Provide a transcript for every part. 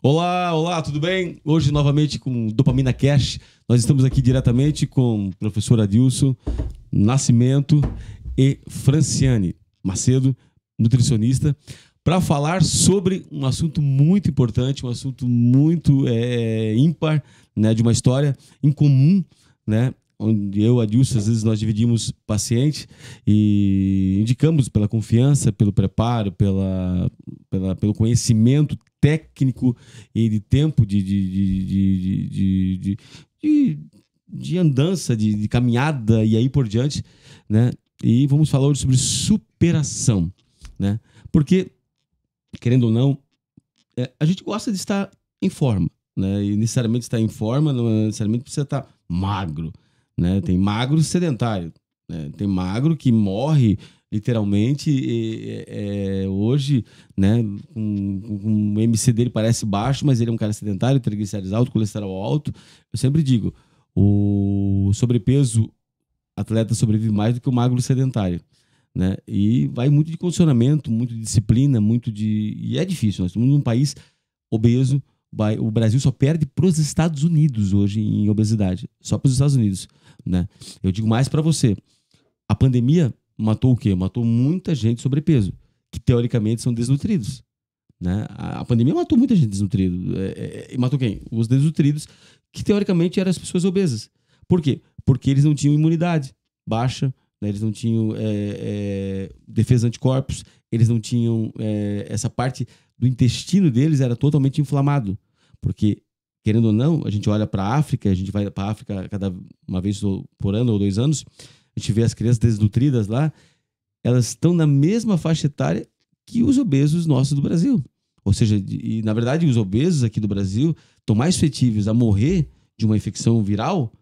Olá, olá, tudo bem? Hoje novamente com Dopamina Cash. Nós estamos aqui diretamente com o professor Adilson Nascimento e Franciane Macedo, nutricionista, para falar sobre um assunto muito importante, um assunto muito ímpar, né, de uma história em comum, né? Onde eu, Adilson, às vezes nós dividimos paciente e indicamos pela confiança, pelo preparo, pelo conhecimento técnico e de tempo de andança, de caminhada e aí por diante, né? E vamos falar hoje sobre superação, né? Porque, querendo ou não, a gente gosta de estar em forma, né? E necessariamente estar em forma não necessariamente precisa estar magro, né? Tem magro sedentário, né? Tem magro que morre literalmente hoje, né? O MC dele parece baixo, mas ele é um cara sedentário, triglicéridos alto, colesterol alto. Eu sempre digo, o sobrepeso atleta sobrevive mais do que o magro sedentário, né? E vai muito de condicionamento, muito de disciplina, e é difícil. Nós estamos num país obeso. O Brasil só perde para os Estados Unidos hoje em obesidade, só para os Estados Unidos, né? Eu digo mais para você, a pandemia matou o quê? Matou muita gente sobrepeso, que teoricamente são desnutridos, né? A pandemia matou muita gente desnutrida. E matou quem? Os desnutridos, que teoricamente eram as pessoas obesas. Por quê? Porque eles não tinham imunidade baixa, né? Eles não tinham defesa anticorpos, eles não tinham essa parte do intestino deles era totalmente inflamado. Porque, querendo ou não, a gente olha para a África, a gente vai para a África cada uma vez por ano ou 2 anos, a gente vê as crianças desnutridas lá, elas estão na mesma faixa etária que os obesos nossos do Brasil. Ou seja, na verdade, os obesos aqui do Brasil estão mais suscetíveis a morrer de uma infecção viral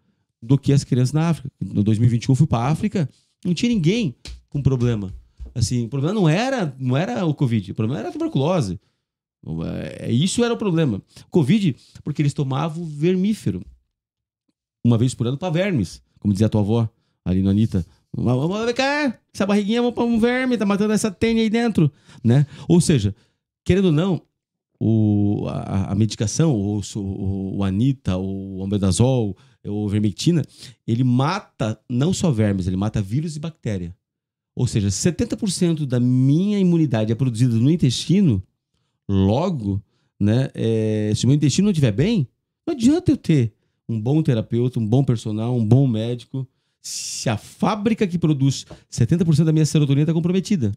do que as crianças na África. No 2021 eu fui para a África, não tinha ninguém com problema. Assim, o problema não era o Covid, o problema era a tuberculose. Isso era o problema. Covid, porque eles tomavam vermífero uma vez por ano para vermes, como dizia a tua avó, ali na Anitta. Vamos cá, essa barriguinha vamos para um verme, tá matando essa tênia aí dentro, né? Ou seja, querendo ou não, a medicação, o Anita, o Omeprazol, o Vermectina, ele mata não só vermes, ele mata vírus e bactéria. Ou seja, 70% da minha imunidade é produzida no intestino. Logo, né, se o meu intestino não estiver bem, não adianta eu ter um bom terapeuta, um bom personal, um bom médico, se a fábrica que produz 70% da minha serotonina está comprometida.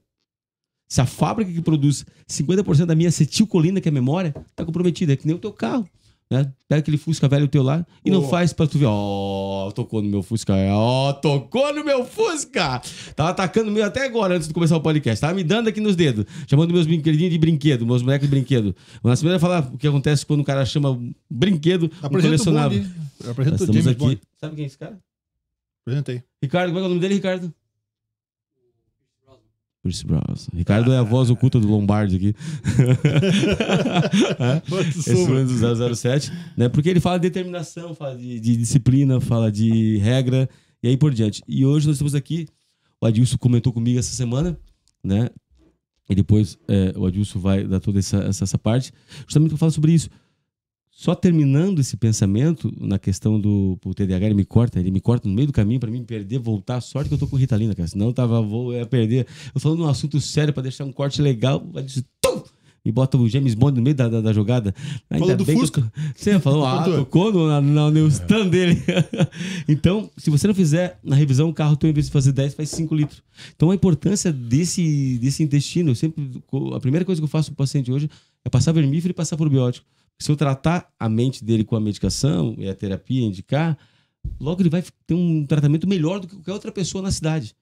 Se a fábrica que produz 50% da minha acetilcolina, que é a memória, está comprometida. É que nem o teu carro, né? Pega aquele Fusca velho teu lá e não faz pra tu ver. Tocou no meu Fusca. Tocou no meu Fusca. Tava atacando o meu até agora, antes de começar o podcast. Tava me dando aqui nos dedos, chamando meus brinquedinhos de brinquedo, meus bonecos de brinquedo. O Nascimento vai falar o que acontece quando o cara chama brinquedo colecionável. Apresenta o James aqui. Bond. Sabe quem é esse cara? Apresentei. Ricardo, como é o nome dele, Ricardo? Pierce Brosnan. Ricardo é a voz oculta do Lombardi aqui. Esse é do 007, né? Porque ele fala de determinação, fala de disciplina, fala de regra e aí por diante. E hoje nós estamos aqui, o Adilson comentou comigo essa semana, né? E depois o Adilson vai dar toda essa parte, justamente para falar sobre isso. Só terminando esse pensamento na questão do TDAH, ele me corta no meio do caminho para mim me perder, voltar. Sorte que eu tô com Ritalina, cara, senão eu ia perder. Eu falando de um assunto sério para deixar um corte legal, vai dizer, e bota o James Bond no meio da jogada. Falou do Fusca? Você falou, tocou no stand dele. Então, se você não fizer na revisão, o carro, em vez de fazer 10, faz 5 litros. Então, a importância desse intestino, a primeira coisa que eu faço pro paciente hoje é passar vermífero e passar probiótico. Se eu tratar a mente dele com a medicação e a terapia indicar, logo ele vai ter um tratamento melhor do que qualquer outra pessoa na cidade.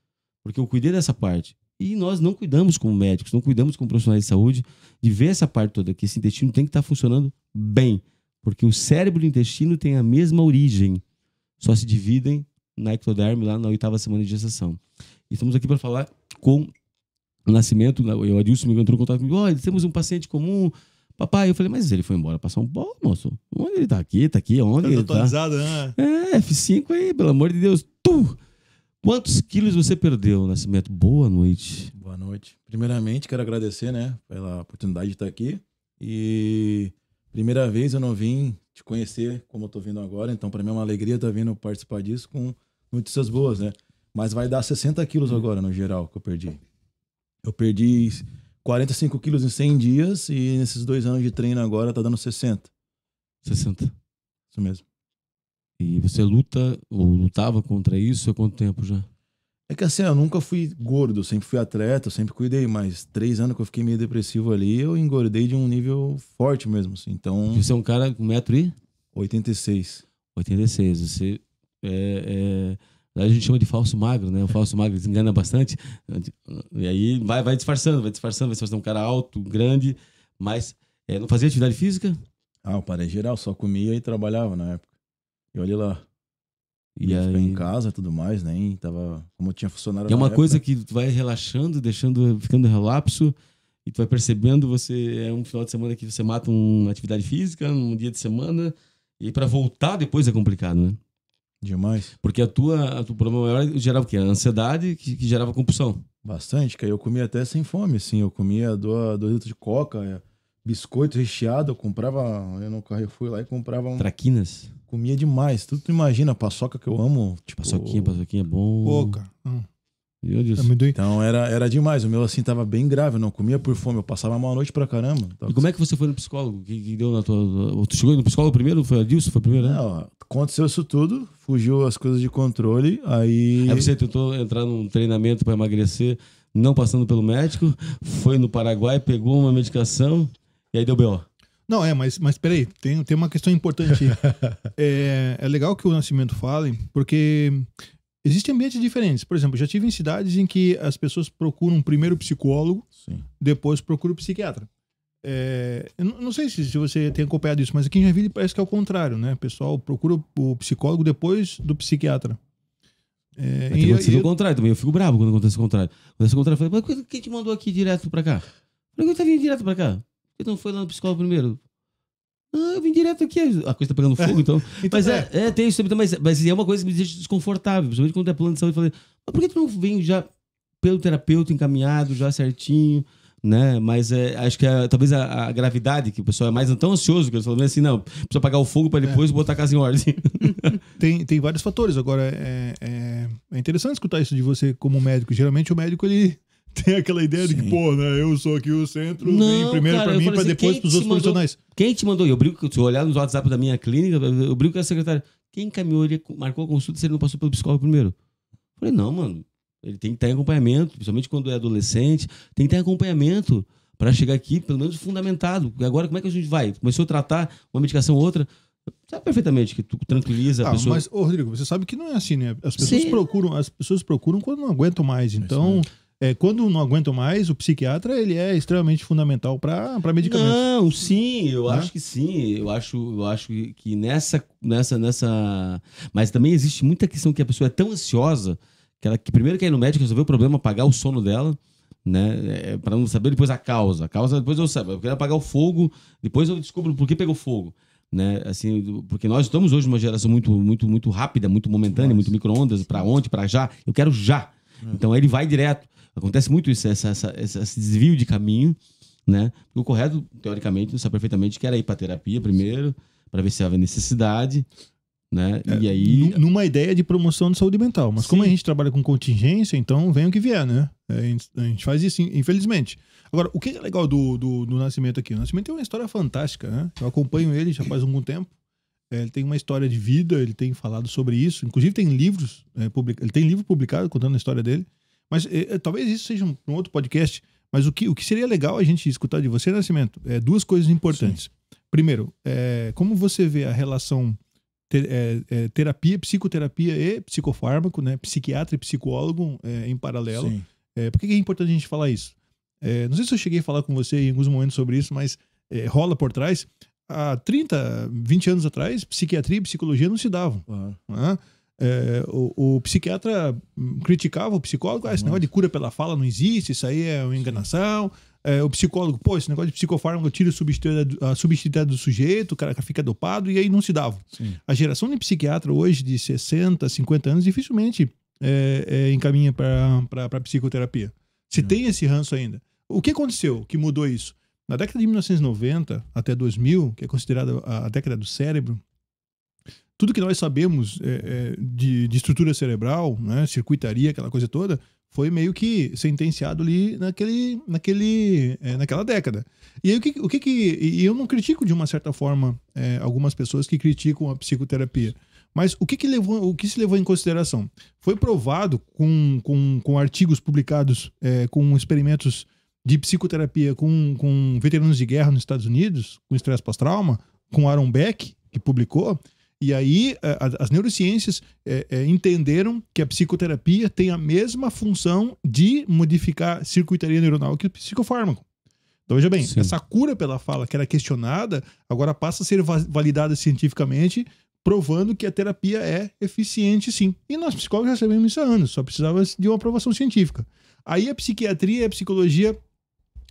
Porque eu cuidei dessa parte. E nós não cuidamos como médicos, não cuidamos como profissionais de saúde de ver essa parte toda, que esse intestino tem que estar funcionando bem. Porque o cérebro e o intestino têm a mesma origem. Só se dividem na ectoderme, lá na 8ª semana de gestação. E estamos aqui para falar com o Nascimento. O Adilson me encontrou em contato comigo. Temos um paciente comum. Papai, eu falei, mas ele foi embora para São Paulo, moço. Onde ele tá? Aqui, onde ele tá? Atualizado, né? F5 aí, pelo amor de Deus. Quantos quilos você perdeu, Nascimento? Boa noite. Boa noite. Primeiramente, quero agradecer, né, pela oportunidade de estar aqui. E Primeira vez eu não vim te conhecer como eu tô vindo agora, então para mim é uma alegria estar vindo participar disso com notícias boas, né? Mas vai dar 60 quilos agora, no geral, que eu perdi. Eu perdi 45 quilos em 100 dias e nesses 2 anos de treino agora tá dando 60. 60. Isso mesmo. E você luta ou lutava contra isso há quanto tempo já? É que assim, eu nunca fui gordo, eu sempre fui atleta, eu sempre cuidei, mas 3 anos que eu fiquei meio depressivo ali, eu engordei de um nível forte mesmo, assim. Então, Você é um cara com 86. 1,86 m. Você a gente chama de falso magro, né? O falso magro desengana bastante. E aí vai disfarçando. Vai disfarçando um cara alto, grande, mas não fazia atividade física? Ah, eu parei geral, só comia e trabalhava na época. E olha lá. E Ia ficar aí... em casa e tudo mais, nem tava... Como eu tinha funcionário é uma na coisa época, que tu vai relaxando, ficando relapso, e tu vai percebendo, você é um final de semana que você mata uma atividade física, um dia de semana, e para voltar depois é complicado, né? Demais. Porque a tua problema maior gerava o quê? A ansiedade que gerava compulsão. Bastante, que aí eu comia até sem fome, assim. Eu comia 2 litros de coca, biscoito recheado, eu comprava... Eu no Carrefour lá e comprava... Traquinas. Comia demais. Tudo tu imagina, paçoca que eu amo. Tipo... Paçoquinha é bom. Pô, cara. Meu Deus. Amendoim. Então era demais. O meu, assim, tava bem grave. Eu não comia por fome. Eu passava mal a noite pra caramba. E como é que você foi no psicólogo? O que deu na tua... Tu chegou no psicólogo primeiro? Foi a Dilson? Foi primeiro, né? Não, aconteceu isso tudo. Fugiu as coisas de controle. Aí você tentou entrar num treinamento para emagrecer, não passando pelo médico. Foi no Paraguai, pegou uma medicação e aí deu B.O. Não, mas peraí, tem uma questão importante aí. É legal que o Nascimento fale, porque existem ambientes diferentes. Por exemplo, já tive em cidades em que as pessoas procuram primeiro o psicólogo, Sim. depois procuram o psiquiatra. Eu não sei se você tem acompanhado isso, mas aqui em Joinville parece que é o contrário, né? O pessoal procura o psicólogo depois do psiquiatra. Tem acontecido o contrário também. Eu fico bravo quando acontece o contrário. Acontece o contrário, eu falei, mas quem te mandou aqui direto pra cá? Por que tá vindo direto pra cá? Por que não foi lá no psicólogo primeiro? Ah, eu vim direto aqui. A coisa tá pegando fogo, então. Mas tem isso também, mas é uma coisa que me deixa desconfortável. Principalmente quando é plano de saúde. Eu falei, mas por que tu não vem já pelo terapeuta encaminhado, já certinho, né? Mas acho que talvez a gravidade, que o pessoal é mais tão ansioso, que eles falam assim, não, precisa apagar o fogo pra depois botar a casa em ordem. Tem vários fatores. Agora, é interessante escutar isso de você como médico. Geralmente o médico, ele tem aquela ideia de que, pô, né, eu sou aqui o centro, vem primeiro pra mim, pra depois pros outros profissionais. Quem te mandou? Eu brinco, se eu olhar nos WhatsApp da minha clínica, eu brinco com a secretária. Quem encaminhou, ele marcou a consulta se ele não passou pelo psicólogo primeiro? Eu falei, não, mano. Ele tem que estar em acompanhamento, principalmente quando é adolescente, tem que ter acompanhamento para chegar aqui, pelo menos fundamentado. Agora, como é que a gente vai? Começou a tratar uma medicação ou outra, sabe perfeitamente que tu tranquiliza a pessoa. Mas, Rodrigo, você sabe que não é assim, né? As pessoas procuram quando não aguentam mais. Então, quando não aguentam mais, o psiquiatra, ele é extremamente fundamental para medicamentos. Não, sim, eu acho que sim. Eu acho que nessa... Mas também existe muita questão que a pessoa é tão ansiosa que primeiro quer ir no médico resolver o problema, apagar o sono dela, né? Para não saber depois a causa. A causa depois eu sei. Eu quero apagar o fogo, depois eu descubro por que pegou fogo. Né? Assim, porque nós estamos hoje numa geração muito rápida, muito momentânea, muito micro-ondas, para ontem, para já. Eu quero já. Então aí ele vai direto. Acontece muito isso, esse desvio de caminho, né? O correto, teoricamente, sabe perfeitamente que era ir para terapia primeiro, para ver se havia necessidade, né? E aí... Numa ideia de promoção de saúde mental. Mas como a gente trabalha com contingência, então vem o que vier, né? A gente faz isso, infelizmente. Agora, o que é legal do Nascimento aqui? O Nascimento tem uma história fantástica, né? Eu acompanho ele já faz algum tempo. Ele tem uma história de vida, ele tem falado sobre isso. Inclusive tem livros, ele tem livro publicado contando a história dele. Mas talvez isso seja um outro podcast. Mas o que seria legal a gente escutar de você, Nascimento, duas coisas importantes. Sim. Primeiro, como você vê a relação terapia, psicoterapia e psicofármaco, né? Psiquiatra e psicólogo em paralelo. Sim. Por que é importante a gente falar isso? Não sei se eu cheguei a falar com você em alguns momentos sobre isso, mas rola por trás. Há 30, 20 anos atrás, psiquiatria e psicologia não se davam. Uhum. Né? O psiquiatra criticava o psicólogo, esse negócio de cura pela fala não existe, isso aí é uma enganação. O psicólogo, esse negócio de psicofármaco tira a subjetividade do sujeito, o cara fica dopado, e aí não se dava. Sim. A geração de psiquiatra hoje, de 60, 50 anos, dificilmente encaminha para psicoterapia. Se tem esse ranço ainda. O que aconteceu que mudou isso? Na década de 1990 até 2000, que é considerada a década do cérebro, tudo que nós sabemos de estrutura cerebral, né, circuitaria, aquela coisa toda, foi meio que sentenciado ali naquela década. E aí, e eu não critico de uma certa forma algumas pessoas que criticam a psicoterapia, mas o que se levou em consideração? Foi provado com artigos publicados com experimentos de psicoterapia com veteranos de guerra nos Estados Unidos, com estresse pós-trauma, com Aaron Beck, que publicou. E aí as neurociências entenderam que a psicoterapia tem a mesma função de modificar circuitaria neuronal que o psicofármaco. Então veja bem, essa cura pela fala que era questionada, agora passa a ser validada cientificamente, provando que a terapia é eficiente sim. E nós psicólogos já sabemos isso há anos, só precisava de uma aprovação científica. Aí a psiquiatria e a psicologia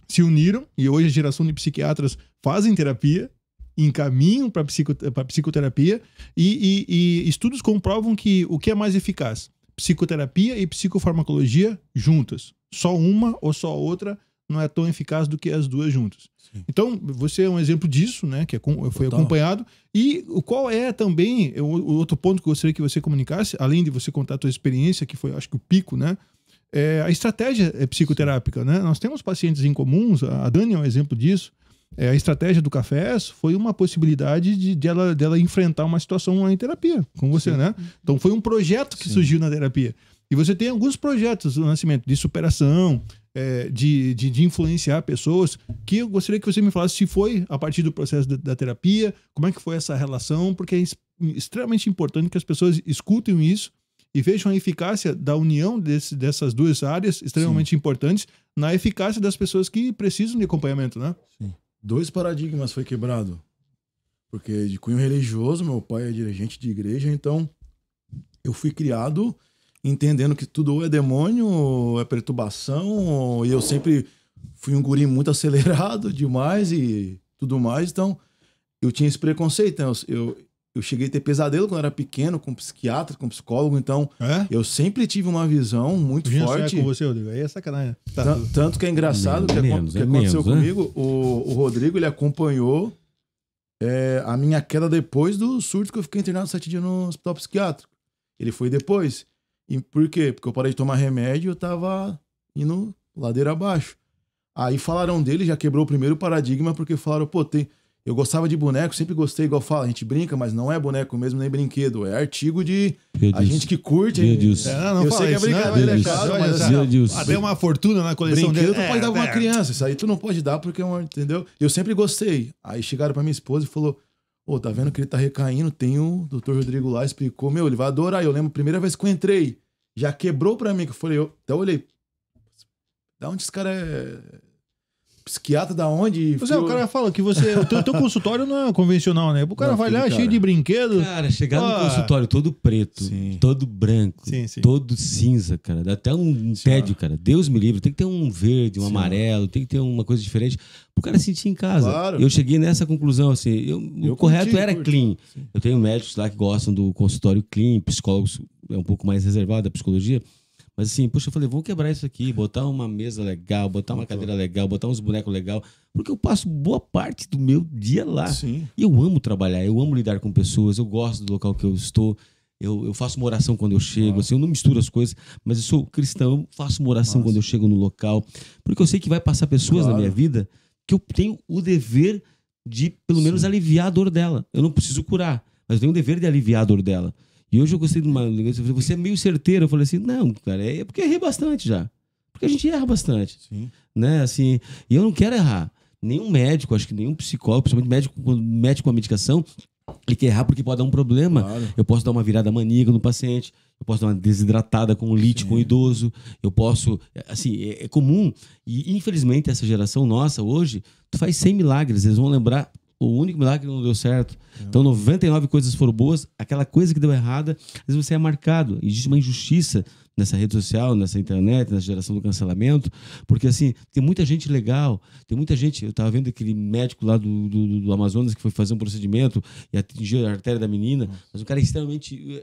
se uniram e hoje a geração de psiquiatras fazem terapia, encaminham para psicoterapia e estudos comprovam que o que é mais eficaz? Psicoterapia e psicofarmacologia juntas. Só uma ou só outra não é tão eficaz do que as duas juntas. Sim. Então, você é um exemplo disso, né? Que foi acompanhado. E qual é também o outro ponto que eu gostaria que você comunicasse, além de você contar a tua experiência, que foi, acho que o pico, né? A estratégia psicoterápica, né? Nós temos pacientes em comuns, a Dani é um exemplo disso. A estratégia do Cafés foi uma possibilidade dela enfrentar uma situação em terapia com você, né? Então foi um projeto que surgiu na terapia. E você tem alguns projetos no Nascimento de superação, de influenciar pessoas, que eu gostaria que você me falasse se foi a partir do processo da terapia, como é que foi essa relação, porque é extremamente importante que as pessoas escutem isso e vejam a eficácia da união dessas duas áreas extremamente importantes na eficácia das pessoas que precisam de acompanhamento, né? Sim. 2 paradigmas foi quebrado. Porque de cunho religioso, meu pai é dirigente de igreja, então eu fui criado entendendo que tudo ou é demônio, ou é perturbação, e eu sempre fui um guri muito acelerado demais e tudo mais, então eu tinha esse preconceito. Então, eu cheguei a ter pesadelo quando era pequeno, com psiquiatra, com psicólogo, então eu sempre tive uma visão muito forte. Com você, Rodrigo. Aí é sacanagem. Tanto que é engraçado que aconteceu comigo, o Rodrigo, ele acompanhou a minha queda depois do surto que eu fiquei internado 7 dias no hospital psiquiátrico. Ele foi depois. E por quê? Porque eu parei de tomar remédio e eu tava indo ladeira abaixo. Aí falaram dele, já quebrou o primeiro paradigma, porque falaram, pô, eu gostava de boneco, sempre gostei, igual fala, a gente brinca, mas não é boneco mesmo, nem brinquedo. É artigo de a gente que curte. Eu sei que é brincadeira, é caro, mas até uma fortuna na coleção dele. Brinquedo tu pode dar pra uma criança, isso aí tu não pode dar porque é um, entendeu? Eu sempre gostei. Aí chegaram pra minha esposa e falou, tá vendo que ele tá recaindo? Tem o Dr. Rodrigo lá, explicou, ele vai adorar. Eu lembro, a primeira vez que eu entrei, já quebrou pra mim, que eu falei, eu até olhei, da onde esse cara é... Psiquiatra da onde? O cara fala que o teu consultório não é convencional, né? O cara vai lá cheio de brinquedos. Cara, chegar no consultório todo preto, todo branco, todo cinza, cara. Dá até um tédio, cara. Deus me livre. Tem que ter um verde, um amarelo, tem que ter uma coisa diferente pro cara sentir em casa. Claro. Eu cheguei nessa conclusão, assim. O correto era clean. Eu tenho médicos lá que gostam do consultório clean, psicólogos é um pouco mais reservado da psicologia. Mas assim, poxa, eu falei, vou quebrar isso aqui, botar uma mesa legal, botar uma cadeira legal, botar uns bonecos legal, porque eu passo boa parte do meu dia lá. Sim. E eu amo trabalhar, eu amo lidar com pessoas, eu gosto do local que eu estou, eu faço uma oração quando eu chego, assim, eu não misturo as coisas, mas eu sou cristão, eu faço uma oração quando eu chego no local, porque eu sei que vai passar pessoas na minha vida que eu tenho o dever de, pelo menos, aliviar a dor dela. Eu não preciso curar, mas eu tenho o dever de aliviar a dor dela. E hoje eu gostei de uma... Você é meio certeiro. Eu falei assim, não, cara, é porque eu errei bastante já. Porque a gente erra bastante. Sim. Né? Assim, e eu não quero errar. Nenhum médico, acho que nenhum psicólogo, principalmente médico com a medicação, ele quer errar porque pode dar um problema. Claro. Eu posso dar uma virada maníaca no paciente, eu posso dar uma desidratada com lite com o idoso, eu posso... Assim, é comum. E infelizmente essa geração nossa hoje, tu faz 100 milagres, eles vão lembrar... O único milagre que não deu certo. Então, 99 coisas foram boas. Aquela coisa que deu errada, às vezes você é marcado. Existe uma injustiça nessa rede social, nessa internet, nessa geração do cancelamento, porque assim, tem muita gente legal, tem muita gente, eu tava vendo aquele médico lá do Amazonas que foi fazer um procedimento e atingiu a artéria da menina, mas um cara extremamente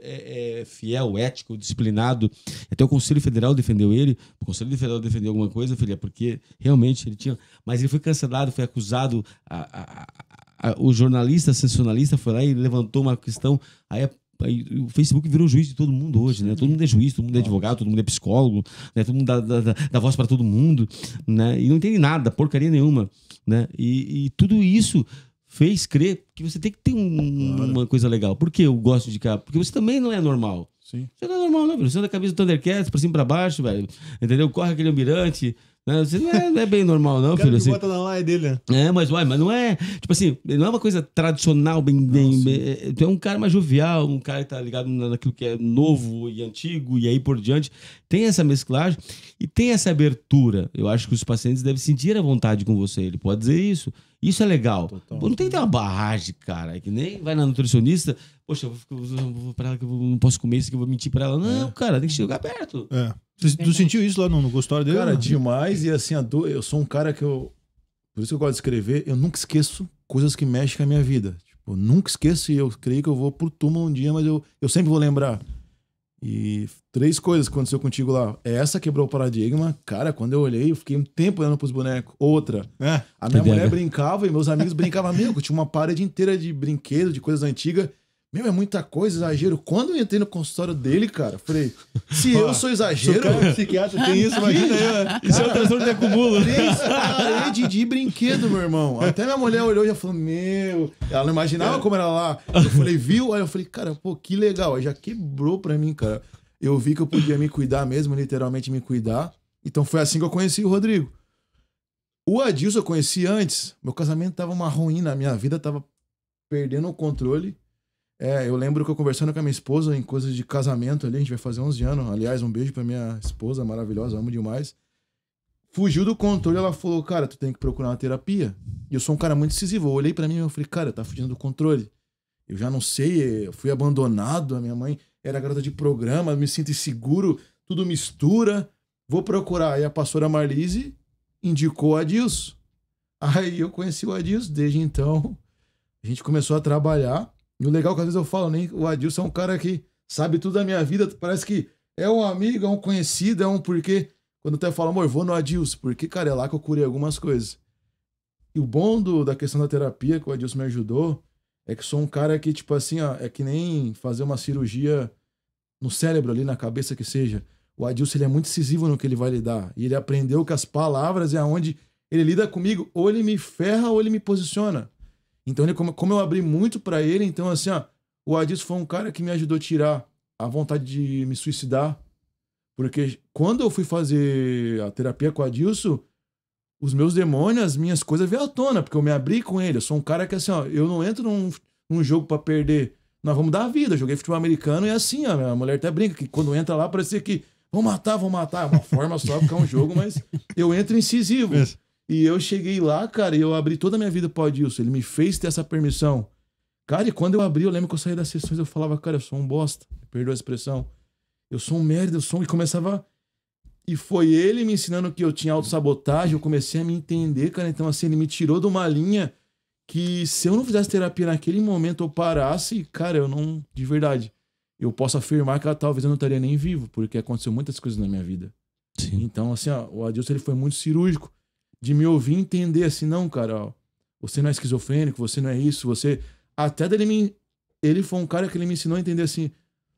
fiel, ético, disciplinado, até o Conselho Federal defendeu ele, o Conselho Federal defendeu alguma coisa, eu falei, porque realmente ele tinha, mas ele foi cancelado, foi acusado, o jornalista sensacionalista foi lá e levantou uma questão, aí o Facebook virou juiz de todo mundo hoje, né? Todo mundo é juiz, todo mundo é advogado, todo mundo é psicólogo, né? Todo mundo dá voz para todo mundo, né? E não entende nada, porcaria nenhuma, né? E tudo isso fez crer que você tem que ter uma coisa legal. Por que eu gosto de cá? Porque você também não é normal. Sim. Você não é normal, não, velho. Você anda a camisa do Thundercats pra cima e pra baixo, velho. Entendeu? Corre aquele almirante. Né? Você não é bem normal, não, o cara filho. que Assim. bota na live dele, né? Mas não é, tipo assim, não é uma coisa tradicional, bem tu é um cara mais jovial, um cara que tá ligado naquilo que é novo e antigo e aí por diante. Tem essa mesclagem e tem essa abertura. Eu acho que os pacientes devem sentir a vontade com você. Ele pode dizer isso. Isso é legal. Pô, não tem que ter uma barragem, cara. É que nem vai na nutricionista, poxa, eu vou pra ela que eu não posso comer isso, que eu vou mentir pra ela. Não, cara, tem que chegar perto. Tu sentiu isso lá no consultório dele? Cara, demais. E assim, eu sou um cara que por isso que eu gosto de escrever, eu nunca esqueço coisas que mexem com a minha vida. Tipo, eu nunca esqueço e eu creio que eu vou pro túmulo um dia, mas eu sempre vou lembrar. E 3 coisas que aconteceu contigo lá. Essa quebrou o paradigma. Cara, quando eu olhei, eu fiquei um tempo olhando pros bonecos. Outra. A minha mulher brincava e meus amigos brincavam. Meu, eu tinha uma parede inteira de brinquedos, de coisas antigas. Meu, é muita coisa, exagero. Quando eu entrei no consultório dele, cara, eu falei, se eu sou exagero... Se o cara é psiquiatra tem isso, imagina aí, né? Isso é um transtorno de acúmulo. 3 paredes de brinquedo, meu irmão. Até minha mulher olhou e já falou, meu... Ela não imaginava como era lá. Eu falei, viu? Aí eu falei, cara, pô, que legal. Aí já quebrou pra mim, cara. Eu vi que eu podia me cuidar mesmo, literalmente me cuidar. Então foi assim que eu conheci o Rodrigo. O Adilson eu conheci antes. Meu casamento tava uma ruína, a minha vida tava perdendo o controle. Eu lembro que eu conversando com a minha esposa em coisas de casamento ali, a gente vai fazer 11 anos. Aliás, um beijo pra minha esposa maravilhosa, amo demais. Fugiu do controle, ela falou, cara, tu tem que procurar uma terapia. E eu sou um cara muito decisivo. Eu olhei pra mim e eu falei, cara, tá fugindo do controle. Eu já não sei, eu fui abandonado, a minha mãe era garota de programa, me sinto inseguro, tudo mistura. Vou procurar. E a pastora Marlise indicou o Adilson. Aí eu conheci o Adilson, desde então a gente começou a trabalhar. E o legal é que às vezes eu falo, nem o Adilson é um cara que sabe tudo da minha vida, parece que é um amigo, é um conhecido, é um porquê. Quando até falo, amor, vou no Adilson, porque, cara, é lá que eu curei algumas coisas. E o bom da questão da terapia que o Adilson me ajudou é que sou um cara que, tipo assim, ó, é que nem fazer uma cirurgia no cérebro ali, na cabeça que seja. O Adilson, ele é muito decisivo no que ele vai lidar. E ele aprendeu que as palavras é onde ele lida comigo, ou ele me ferra ou ele me posiciona. Então, como eu abri muito pra ele, então assim, ó, o Adilson foi um cara que me ajudou a tirar a vontade de me suicidar. Porque quando eu fui fazer a terapia com o Adilson, os meus demônios, as minhas coisas vieram à tona, porque eu me abri com ele. Eu sou um cara que assim, ó, eu não entro num jogo pra perder. Nós vamos dar a vida. Eu joguei futebol americano e assim, ó, a mulher até brinca que quando entra lá parece que vão matar. É uma forma só, porque é um jogo, mas eu entro incisivo. E eu cheguei lá, cara, e eu abri toda a minha vida pro Adilson. Ele me fez ter essa permissão. Cara, e quando eu abri, eu lembro que eu saí das sessões, eu falava, cara, eu sou um bosta. Perdoa a expressão. Eu sou um merda, E começava... E foi ele me ensinando que eu tinha autossabotagem, eu comecei a me entender, cara. Então, assim, ele me tirou de uma linha que se eu não fizesse terapia naquele momento, eu parasse, cara, eu não... De verdade, eu posso afirmar que talvez eu não estaria nem vivo, porque aconteceu muitas coisas na minha vida. Sim. Então, assim, ó, o Adilson, ele foi muito cirúrgico de me ouvir e entender assim, não, cara, ó, você não é esquizofrênico, você não é isso, você... Até dele ele foi um cara que ele me ensinou a entender assim,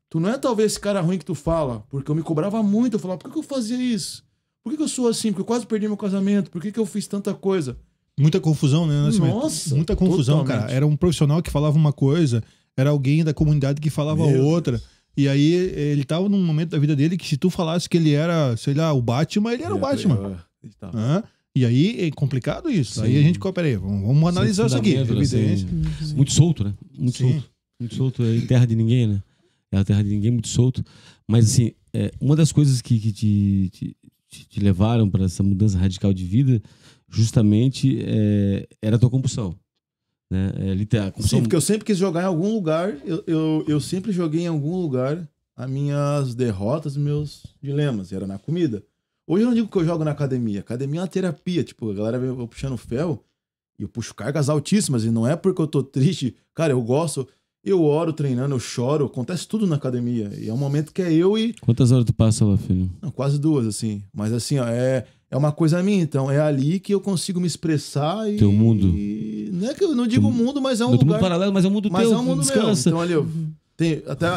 tu não é talvez esse cara ruim que tu fala, porque eu me cobrava muito, eu falava, por que eu fazia isso? Por que eu sou assim? Porque eu quase perdi meu casamento, por que eu fiz tanta coisa? Muita confusão, né, Nascimento? Nossa, muita confusão, totalmente. Cara. Era um profissional que falava uma coisa, era alguém da comunidade que falava outra. E aí ele tava num momento da vida dele que se tu falasse que ele era, sei lá, o Batman, ele era o Batman. E aí é complicado isso. Sim. Aí a gente, peraí, vamos analisar isso aqui. Evidência. Assim, muito solto, né? Muito Sim. solto. Muito solto, é em terra de ninguém, né? É a terra de ninguém, muito solto. Mas, assim, uma das coisas que te levaram para essa mudança radical de vida, justamente, era a tua compulsão. Né? Sim, porque eu sempre quis jogar em algum lugar, eu sempre joguei em algum lugar as minhas derrotas, meus dilemas, era na comida. Hoje eu não digo que eu jogo na academia. Academia é uma terapia. Tipo, a galera vê eu puxando ferro e eu puxo cargas altíssimas. E não é porque eu tô triste. Cara, eu gosto. Eu oro treinando, eu choro. Acontece tudo na academia. E é um momento que é eu e... Quantas horas tu passa lá, filho? Não, quase 2, assim. Mas assim, ó, é uma coisa minha. Então, é ali que eu consigo me expressar e... Teu mundo. E não é que eu não digo mundo, mas é um Outro lugar... mundo paralelo, mas é um mundo Mas teu, é um mundo descansa. meu. Então ali, tem até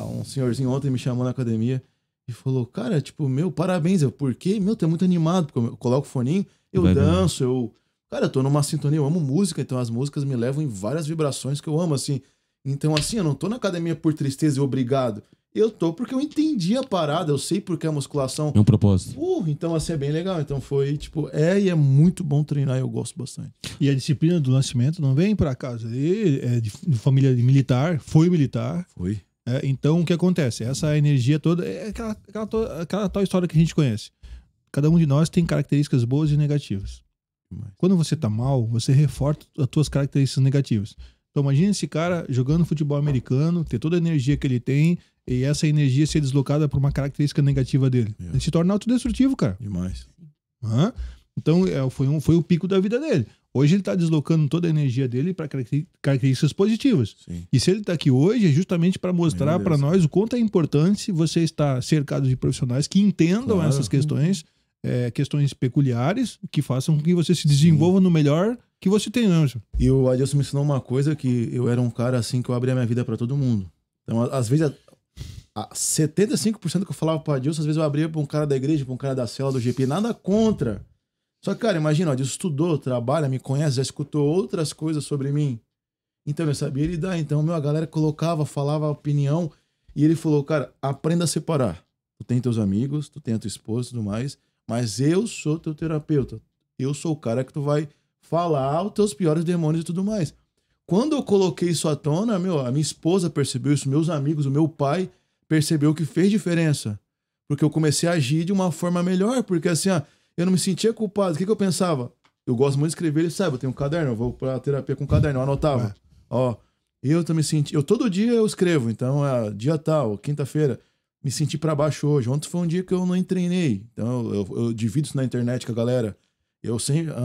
um senhorzinho ontem me chamou na academia e falou, cara, tipo, meu, parabéns. Eu, por quê? Meu, tu é muito animado, porque eu coloco o foninho, eu Vai danço, eu... Cara, eu tô numa sintonia, eu amo música, então as músicas me levam em várias vibrações que eu amo, assim. Então, assim, eu não tô na academia por tristeza e obrigado. Eu tô porque eu entendi a parada, eu sei porque a musculação... É um propósito. Então, assim, é bem legal. Então foi, tipo, e é muito bom treinar, eu gosto bastante. E a disciplina do Nascimento não vem por acaso. Ele é de família militar, foi militar. Foi. Então, o que acontece? Essa energia toda é aquela tal história que a gente conhece. Cada um de nós tem características boas e negativas. Quando você tá mal, você reforça as tuas características negativas. Então, imagina esse cara jogando futebol americano, ter toda a energia que ele tem e essa energia ser deslocada por uma característica negativa dele. Ele se torna autodestrutivo, cara. Demais. Então, foi o pico da vida dele. Hoje ele está deslocando toda a energia dele para características positivas. Sim. E se ele está aqui hoje é justamente para mostrar para nós o quanto é importante você estar cercado de profissionais que entendam essas questões, questões peculiares, que façam com que você se desenvolva no melhor que você tem, né? E o Adilson me ensinou uma coisa, que eu era um cara assim que eu abria minha vida para todo mundo. Então, às vezes, 75% que eu falava pro Adilson, às vezes eu abria pra um cara da igreja, pra um cara da célula, do GP, nada contra. Só que, cara, imagina, o Adilson estudou, trabalha, me conhece, já escutou outras coisas sobre mim. Então eu sabia lidar. Então, a galera falava a opinião, e ele falou, cara, aprenda a separar. Tu tem teus amigos, tu tem a tua esposa e tudo mais, mas eu sou teu terapeuta. Eu sou o cara que tu vai falar os teus piores demônios e tudo mais. Quando eu coloquei isso à tona, a minha esposa percebeu isso, meus amigos, o meu pai percebeu que fez diferença. Porque eu comecei a agir de uma forma melhor, porque assim, eu não me sentia culpado. O que eu pensava? Eu gosto muito de escrever, ele sabe, eu tenho um caderno, eu vou pra terapia com um caderno, eu anotava. Eu todo dia eu escrevo, então dia tal, quinta-feira, me senti pra baixo hoje. Ontem foi um dia que eu não treinei, então eu divido isso na internet com a galera.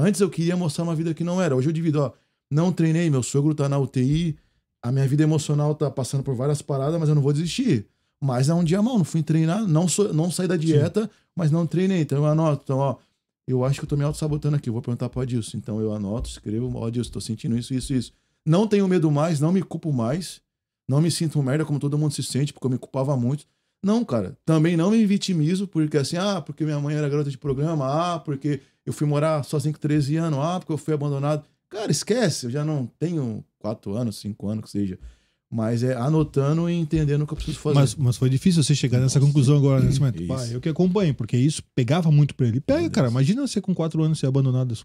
Antes eu queria mostrar uma vida que não era, hoje eu divido, não treinei, meu sogro tá na UTI, a minha vida emocional tá passando por várias paradas, mas eu não vou desistir. Mas é um dia mal, não fui treinar, não saí da dieta, sim, mas não treinei. Então eu anoto. Então, eu acho que eu tô me auto-sabotando aqui. Eu vou perguntar pro Adilson. Então eu anoto, escrevo, Adilson, tô sentindo isso. Não tenho medo mais, não me culpo mais. Não me sinto um merda como todo mundo se sente, porque eu me culpava muito. Não, cara. Também não me vitimizo, porque assim, porque minha mãe era garota de programa, porque eu fui morar sozinho com 13 anos, porque eu fui abandonado. Cara, esquece, eu já não tenho 4 anos, 5 anos, que seja. Mas anotando e entendendo o que eu preciso fazer. Mas foi difícil você chegar nessa conclusão agora, nesse momento. Eu que acompanho, porque isso pegava muito pra ele. Cara, imagina você com 4 anos ser abandonado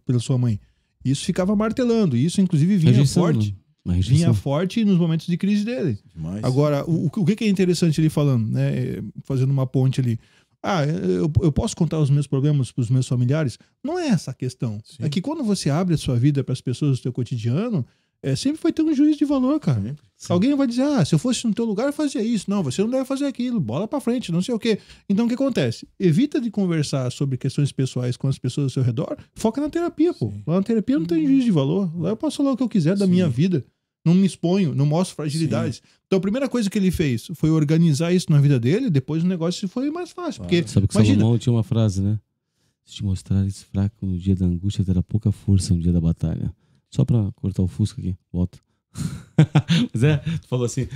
pela sua mãe. Isso ficava martelando. Isso, inclusive, vinha forte. Vinha forte nos momentos de crise dele. Demais. Agora, o que é interessante ele falando, né? Fazendo uma ponte ali. Eu posso contar os meus problemas para os meus familiares? Não é essa a questão. Sim. É que quando você abre a sua vida para as pessoas do seu cotidiano, sempre vai ter um juízo de valor, cara. Sim. Alguém vai dizer, se eu fosse no teu lugar, eu fazia isso. Não, você não deve fazer aquilo. Bola pra frente, não sei o quê. Então, o que acontece? Evita de conversar sobre questões pessoais com as pessoas ao seu redor. Foca na terapia, pô. Lá na terapia não tem juízo de valor. Lá eu posso falar o que eu quiser da minha vida. Não me exponho, não mostro fragilidades. Sim. Então, a primeira coisa que ele fez foi organizar isso na vida dele. Depois o negócio foi mais fácil. Porque, sabe que Salomão tinha uma frase, né? Se te mostrares fraco no dia da angústia, terá pouca força no dia da batalha. Só pra cortar o fusco aqui, volta. Mas tu falou assim,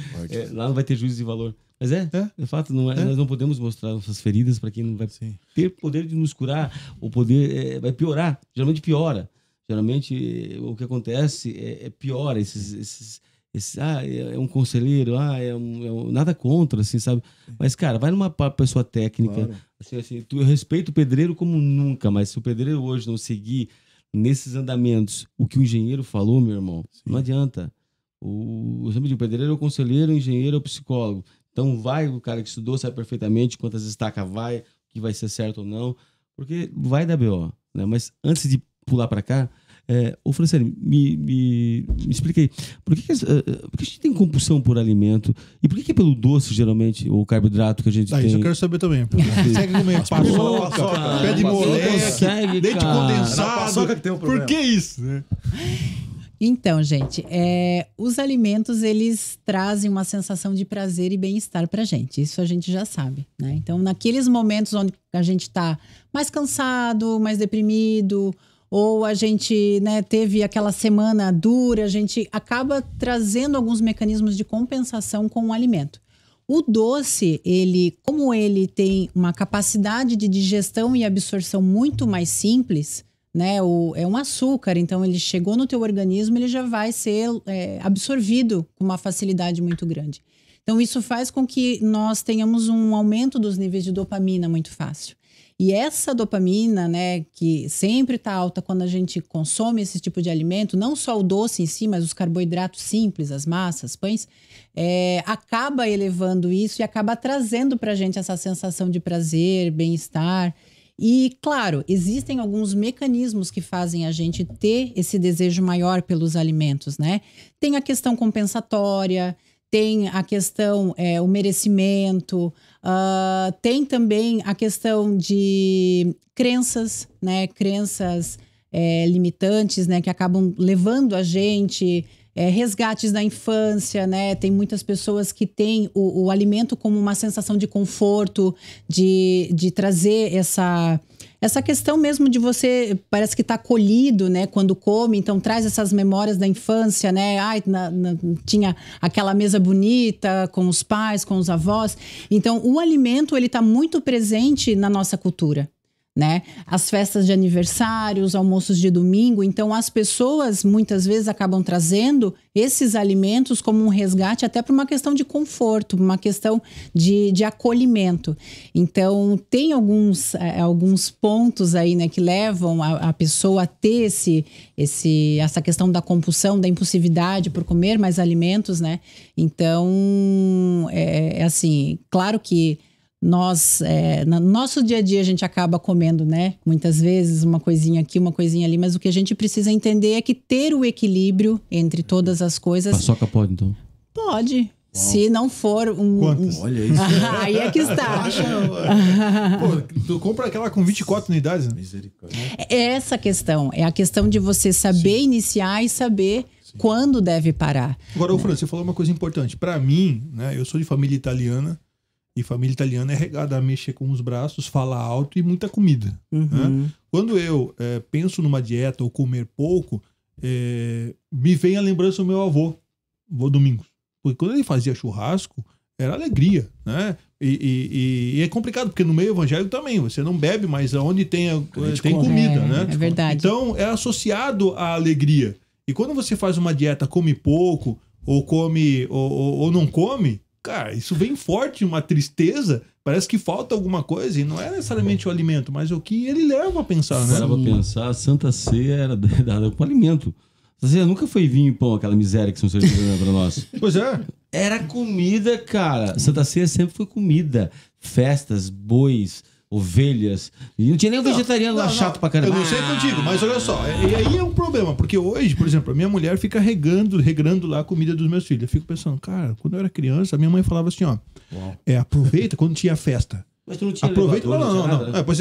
lá não vai ter juízo de valor. Mas de fato, nós não podemos mostrar nossas feridas para quem não vai ter poder de nos curar. O poder vai piorar, geralmente piora. Geralmente o que acontece piora. É um conselheiro, nada contra, assim, sabe? Mas, cara, vai numa pessoa técnica. Claro. Assim, eu respeito o pedreiro como nunca, mas se o pedreiro hoje não seguir nesses andamentos o que o engenheiro falou, meu irmão, não adianta. O pedreiro é o conselheiro, o engenheiro é o psicólogo. Então vai o cara que estudou, sabe perfeitamente quantas estacas vai, o que vai ser certo ou não, porque vai dar BO, né? Mas antes de pular para cá, Ô, Franciele, me explica aí. Por que a gente tem compulsão por alimento? E por que é pelo doce, geralmente, ou carboidrato que a gente tem? Isso eu quero saber também. Consegue comer paçoca, pé de moleque, leite condensado. Paçoca que tem um problema. Por que isso, né? Então, gente, os alimentos, eles trazem uma sensação de prazer e bem-estar pra gente. Isso a gente já sabe, né? Então, naqueles momentos onde a gente tá mais cansado, mais deprimido, ou a gente, né, teve aquela semana dura, a gente acaba trazendo alguns mecanismos de compensação com o alimento. O doce, como ele tem uma capacidade de digestão e absorção muito mais simples, né? É um açúcar, então ele chegou no teu organismo, ele já vai ser absorvido com uma facilidade muito grande. Então isso faz com que nós tenhamos um aumento dos níveis de dopamina muito fácil. E essa dopamina, né, que sempre está alta quando a gente consome esse tipo de alimento, não só o doce em si, mas os carboidratos simples, as massas, pães, acaba elevando isso e acaba trazendo para a gente essa sensação de prazer, bem-estar. E, claro, existem alguns mecanismos que fazem a gente ter esse desejo maior pelos alimentos, né? Tem a questão compensatória, tem a questão, o merecimento, tem também a questão de crenças, né? Crenças limitantes, né? Que acabam levando a gente... resgates da infância, né? Tem muitas pessoas que têm o alimento como uma sensação de conforto, de trazer essa questão mesmo de você, parece que está acolhido, né? Quando come, então traz essas memórias da infância, né? Tinha aquela mesa bonita com os pais, com os avós. Então, o alimento, ele está muito presente na nossa cultura, né? As festas de aniversário, os almoços de domingo. Então, as pessoas muitas vezes acabam trazendo esses alimentos como um resgate, até por uma questão de conforto, uma questão de acolhimento. Então, tem alguns pontos aí, né, que levam a pessoa a ter essa questão da compulsão, da impulsividade por comer mais alimentos, né? Então, assim, claro que nós, no nosso dia a dia, a gente acaba comendo, né? Muitas vezes uma coisinha aqui, uma coisinha ali, mas o que a gente precisa entender é que ter o equilíbrio entre todas as coisas... Paçoca pode, então? Pode. Uau. Se não for Olha isso. Aí é que está. Pô, tu compra aquela com 24 unidades, né? Misericórdia. É essa questão. É a questão de você saber iniciar e saber quando deve parar. Agora, Fran, você falou uma coisa importante. Para mim, né? Eu sou de família italiana. E família italiana é regada a mexer com os braços, falar alto e muita comida. Uhum. Né? Quando eu penso numa dieta ou comer pouco, me vem a lembrança do meu avô Domingos. Porque quando ele fazia churrasco, era alegria, né? E é complicado, porque no meio evangélico também, você não bebe, mas onde tem comida, né? É verdade. Então, é associado à alegria. E quando você faz uma dieta, come pouco, ou come, ou não come... Cara, isso vem forte, uma tristeza, parece que falta alguma coisa, e não é necessariamente o alimento, mas o que ele leva a pensar, né? Para pensar, a Santa Ceia era dada com alimento. A Santa Ceia nunca foi vinho e pão, aquela miséria que são servidas para nós. Pois é. Era comida, cara. Santa Ceia sempre foi comida. Festas, bois, ovelhas. E não tinha nem um vegetariano lá chato pra caramba. Eu não sei o que eu digo, mas olha só. E aí é um problema, porque hoje, por exemplo, a minha mulher fica regrando lá a comida dos meus filhos. Eu fico pensando, cara, quando eu era criança, a minha mãe falava assim, ó. Aproveita quando tinha festa. Mas tu não tinha aproveita, elevador, não. Nada, né? Pois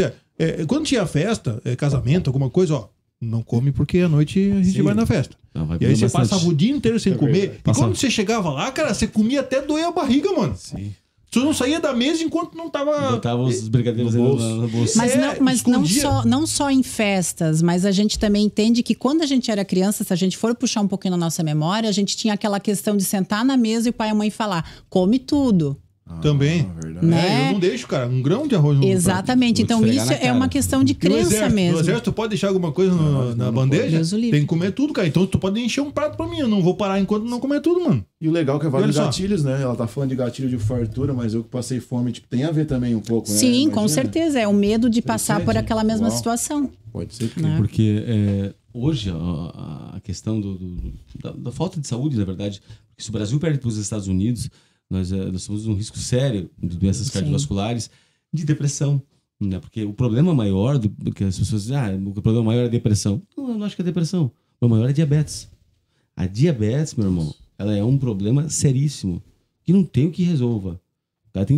quando tinha festa, casamento, alguma coisa, ó. Não come porque à noite a gente vai na festa. Não, vai e aí você bastante. passava o dia inteiro sem comer. Verdade. E quando você chegava lá, cara, você comia até doer a barriga, mano. Sim. Você não saía da mesa enquanto não tava... Botava os brigadeiros no no bolso. Mas não só em festas, mas a gente também entende que quando a gente era criança, se a gente for puxar um pouquinho na nossa memória, a gente tinha aquela questão de sentar na mesa e o pai e a mãe falar, come tudo. Também. Verdade. Né? Eu não deixo, cara, um grão de arroz no Exatamente. Então isso é uma questão de crença mesmo. No exército, tu pode deixar alguma coisa na bandeja? Deus o livre. Tem que comer tudo, cara. Então tu pode encher um prato pra mim. Eu não vou parar enquanto não comer tudo, mano. E o legal é que é vários Olha só. gatilhos, né? Ela tá falando de gatilho de fartura, mas eu que passei fome, tipo, tem a ver também um pouco, né? Sim, Imagina. com certeza. É o medo de passar por Interessante. aquela mesma Uau. situação. Pode ser que... Né? Porque hoje a questão da falta de saúde, na verdade, porque se o Brasil perde para os Estados Unidos, nós temos um risco sério de doenças cardiovasculares, de depressão, Né? Porque o problema maior do que as pessoas dizem, o problema maior é a depressão. Não, eu não acho que é depressão. O problema maior é a diabetes. A diabetes, meu irmão, ela é um problema seríssimo, que não tem o que resolva.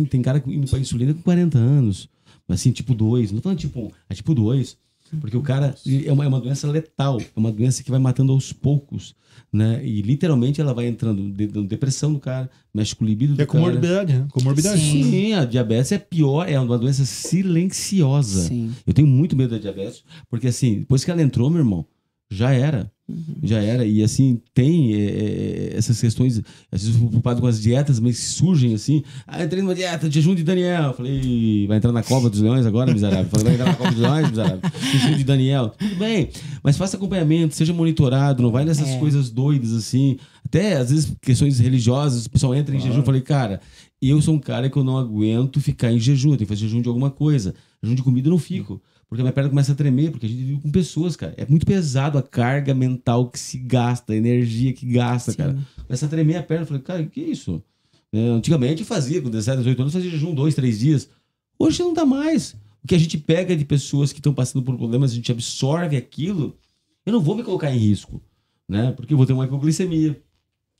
Tem cara indo pra insulina com 40 anos, mas assim, tipo 2, não tô falando tipo 1, é tipo 2, porque o cara é uma doença letal, é uma doença que vai matando aos poucos, né? E literalmente ela vai entrando na depressão do cara, mexe com o libido do cara. É comorbidade, né? Comorbidade. Sim, a diabetes é pior, é uma doença silenciosa. Sim. Eu tenho muito medo da diabetes, porque assim, depois que ela entrou, meu irmão, já era. Já era. E assim, tem essas questões, às vezes eu fico preocupado com as dietas, mas que surgem assim. Entrei numa dieta, jejum de Daniel. Eu falei, vai entrar na cova dos leões agora, miserável? Falei, vai entrar na cova dos leões, miserável? Jejum de Daniel. Tudo bem, mas faça acompanhamento, seja monitorado, não vai nessas coisas doidas assim. Até, às vezes, questões religiosas, o pessoal entra em jejum. Eu falei, cara, eu sou um cara que eu não aguento ficar em jejum, eu tenho que fazer jejum de alguma coisa. Jejum de comida eu não fico. Porque a minha perna começa a tremer, porque a gente vive com pessoas, cara. É muito pesado a carga mental que se gasta, a energia que gasta, Sim. cara. Começa a tremer a perna. Eu falei, cara, que isso? Antigamente eu fazia, com 17, 18 anos, fazia jejum 2, 3 dias. Hoje não dá mais. O que a gente pega de pessoas que estão passando por problemas, a gente absorve aquilo. Eu não vou me colocar em risco, né? Porque eu vou ter uma hipoglicemia,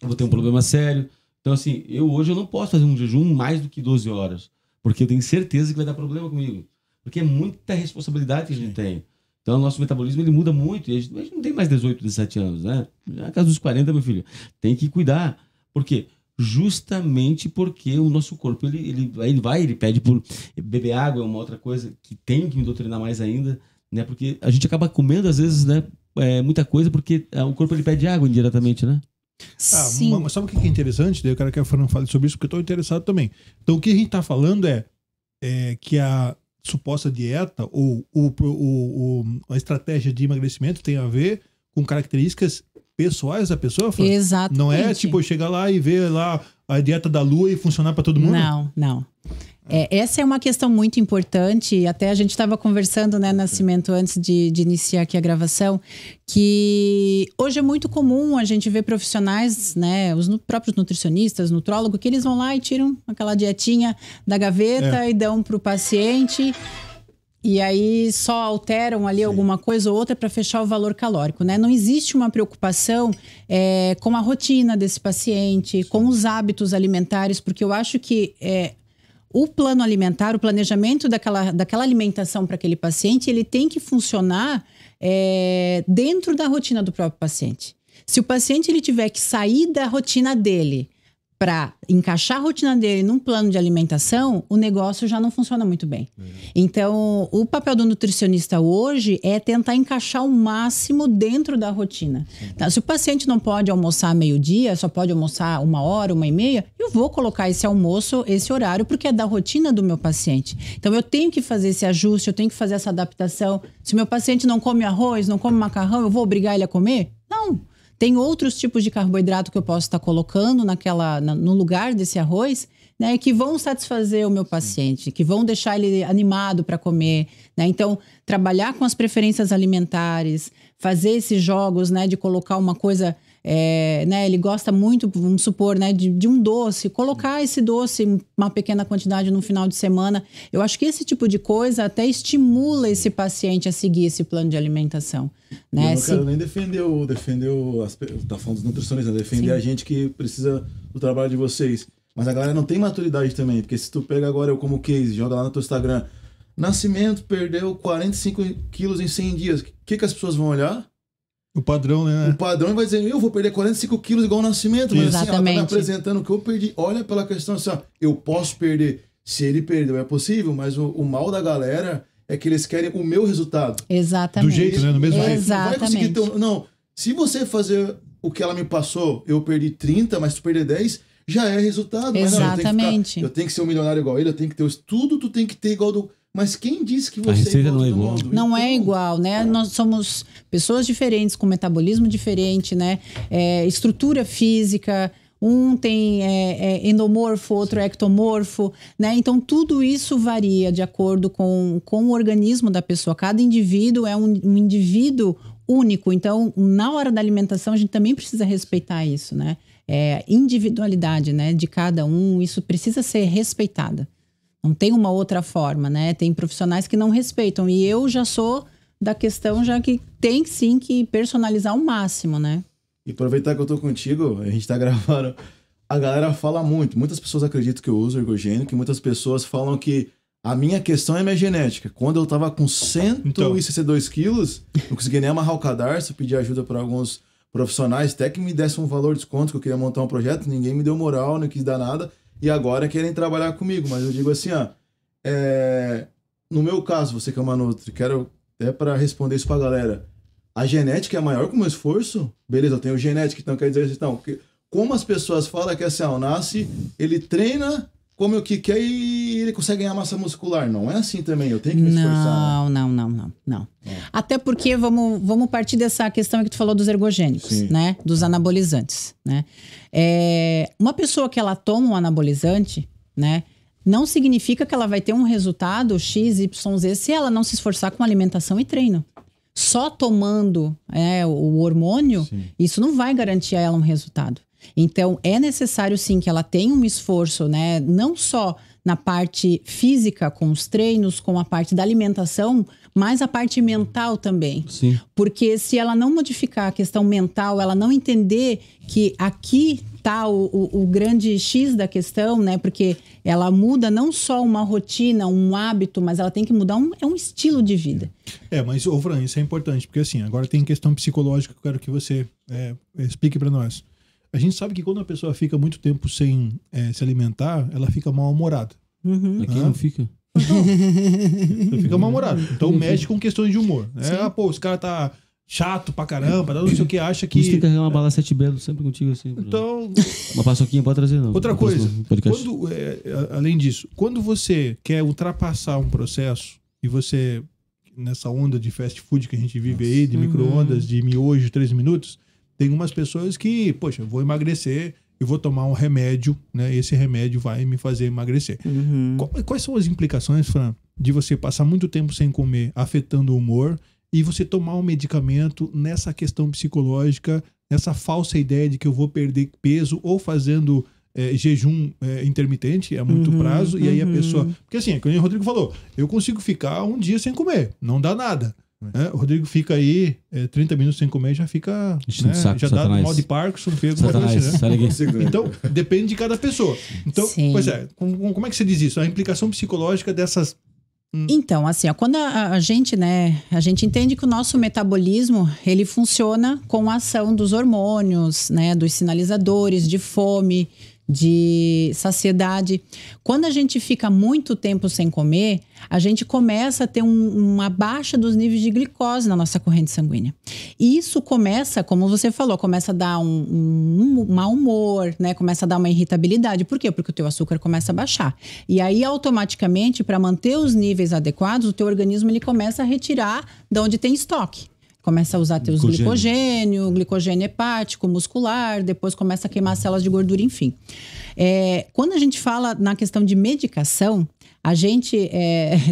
eu vou ter um problema sério. Então, assim, hoje eu não posso fazer um jejum mais do que 12 horas, porque eu tenho certeza que vai dar problema comigo. Porque é muita responsabilidade que a gente tem. Então, o nosso metabolismo ele muda muito. E a gente não tem mais 18, 17 anos, né? Na casa dos 40, meu filho, tem que cuidar. Por quê? Justamente porque o nosso corpo, ele pede por beber água, é uma outra coisa que tem que me doutrinar mais ainda, né? Porque a gente acaba comendo, às vezes, né? Muita coisa, porque o corpo ele pede água indiretamente, né? Sim. Mas sabe o que é interessante? Daí eu quero que a Fran fale sobre isso, porque eu estou interessado também. Então, o que a gente está falando é que a suposta dieta ou a estratégia de emagrecimento tem a ver com características pessoais da pessoa, Fran? Exatamente. Não é tipo chegar lá e ver lá a dieta da lua e funcionar para todo mundo? Não. Essa é uma questão muito importante. Até a gente estava conversando, né, Nascimento, antes de iniciar aqui a gravação, que hoje é muito comum a gente ver profissionais, né, os próprios nutricionistas, nutrólogos, que eles vão lá e tiram aquela dietinha da gaveta e dão para o paciente. E aí só alteram ali alguma coisa ou outra para fechar o valor calórico, né? Não existe uma preocupação com a rotina desse paciente, com os hábitos alimentares, porque eu acho que o plano alimentar, o planejamento daquela alimentação para aquele paciente, ele tem que funcionar dentro da rotina do próprio paciente. Se o paciente ele tiver que sair da rotina dele para encaixar a rotina dele num plano de alimentação, o negócio já não funciona muito bem. Então, o papel do nutricionista hoje é tentar encaixar o máximo dentro da rotina. Tá? Se o paciente não pode almoçar meio-dia, só pode almoçar 1h, 1h30, eu vou colocar esse almoço, esse horário, porque é da rotina do meu paciente. Então, eu tenho que fazer esse ajuste, eu tenho que fazer essa adaptação. Se o meu paciente não come arroz, não come macarrão, eu vou obrigar ele a comer? Não. Tem outros tipos de carboidrato que eu posso estar colocando no lugar desse arroz, né, que vão satisfazer o meu paciente, que vão deixar ele animado para comer, né? Então, trabalhar com as preferências alimentares, fazer esses jogos, né, de colocar uma coisa, né, ele gosta muito, vamos supor, né, de um doce, colocar esse doce, uma pequena quantidade no final de semana. Eu acho que esse tipo de coisa até estimula esse paciente a seguir esse plano de alimentação. Né? Eu não quero nem defender tá falando dos nutricionistas, defender a gente que precisa do trabalho de vocês. Mas a galera não tem maturidade também, porque se tu pega agora eu como case, joga lá no teu Instagram, Nascimento perdeu 45 quilos em 100 dias. O que as pessoas vão olhar? O padrão, né? O padrão vai dizer, eu vou perder 45 quilos igual o Nascimento. Mas assim, ela tá me apresentando o que eu perdi. Olha pela questão assim, ó, eu posso perder. Se ele perdeu, é possível, mas o mal da galera é que eles querem o meu resultado. Exatamente. Do jeito, né? Do mesmo jeito. Não vai conseguir ter... Não, se você fazer o que ela me passou, eu perdi 30, mas tu perder 10, já é resultado. Exatamente. Mas não, eu tenho que ser um milionário igual ele, eu tenho que ter tudo, tu tem que ter igual do... Mas quem disse que você a receita não é igual? Mundo? Não então... é igual, né? Nós somos pessoas diferentes, com metabolismo diferente, né? Estrutura física, um tem endomorfo, outro é ectomorfo, né? Então, tudo isso varia de acordo com o organismo da pessoa. Cada indivíduo é um indivíduo único. Então, na hora da alimentação, a gente também precisa respeitar isso, né? Individualidade, né? De cada um, isso precisa ser respeitada. Não tem uma outra forma, né? Tem profissionais que não respeitam. E eu já sou da questão já que tem sim que personalizar ao máximo, né? E aproveitar que eu tô contigo, a gente tá gravando. A galera fala muito. Muitas pessoas acreditam que eu uso ergogênico, e muitas pessoas falam que a minha questão é minha genética. Quando eu tava com 162 quilos, não conseguia nem amarrar o cadarço, pedi ajuda para alguns profissionais, até que me desse um valor de desconto, que eu queria montar um projeto, ninguém me deu moral, não quis dar nada, e agora querem trabalhar comigo. Mas eu digo assim, ó, no meu caso, você que é uma nutri, quero até para responder isso pra galera. A genética é maior que o meu esforço? Beleza, eu tenho genética, então quer dizer, então, como as pessoas falam que assim, ó, o nasce, ele treina, come o que quer e ele consegue ganhar massa muscular. Não é assim também, eu tenho que me esforçar. Não. Até porque vamos partir dessa questão que tu falou dos ergogênicos, Sim. né? Dos anabolizantes, né? Uma pessoa que ela toma um anabolizante, né? Não significa que ela vai ter um resultado X, Y, Z se ela não se esforçar com alimentação e treino. Só tomando o hormônio, sim, isso não vai garantir a ela um resultado. Então, é necessário sim que ela tenha um esforço, né? Não só na parte física, com os treinos, com a parte da alimentação, mas a parte mental também. Sim. Porque se ela não modificar a questão mental, ela não entender que aqui está o grande X da questão, né? Porque ela muda não só uma rotina, um hábito, mas ela tem que mudar um estilo de vida. Mas, Fran, isso é importante, porque assim, agora tem questão psicológica que eu quero que você explique para nós. A gente sabe que quando a pessoa fica muito tempo sem se alimentar, ela fica mal-humorada. Uhum. Aqui não fica. Então, fica mal-humorado. Então mexe com questões de humor. Os caras tá chato pra caramba, não sei o que, acha que... Você tem que carregar uma bala 7 belos sempre contigo assim. Então... Uma paçoquinha pode trazer, não. Outra coisa, além disso, quando você quer ultrapassar um processo e você, nessa onda de fast food que a gente vive aí, de micro-ondas, de miojo, 3 minutos, tem umas pessoas que, poxa, eu vou emagrecer, eu vou tomar um remédio, né? Esse remédio vai me fazer emagrecer. Uhum. Quais são as implicações, Fran, de você passar muito tempo sem comer, afetando o humor, e você tomar um medicamento nessa questão psicológica, nessa falsa ideia de que eu vou perder peso, ou fazendo jejum intermitente a muito prazo, e aí a pessoa... Porque assim, como o Rodrigo falou, eu consigo ficar um dia sem comer, não dá nada. O Rodrigo fica aí 30 minutos sem comer, já fica, né, saco, já dá mal de Parkinson, Então, depende de cada pessoa. Então, sim, pois como é que você diz isso? A implicação psicológica dessas... Então, assim, quando a gente, né, a gente entende que o nosso metabolismo, ele funciona com a ação dos hormônios, né, dos sinalizadores de fome, de saciedade. Quando a gente fica muito tempo sem comer, a gente começa a ter uma baixa dos níveis de glicose na nossa corrente sanguínea. E isso começa, como você falou, começa a dar um mau humor, né? Começa a dar uma irritabilidade. Por quê? Porque o teu açúcar começa a baixar. E aí, automaticamente, para manter os níveis adequados, o teu organismo ele começa a retirar de onde tem estoque. Começa a usar teus glicogênio hepático, muscular, depois começa a queimar células de gordura, enfim. Quando a gente fala na questão de medicação, a gente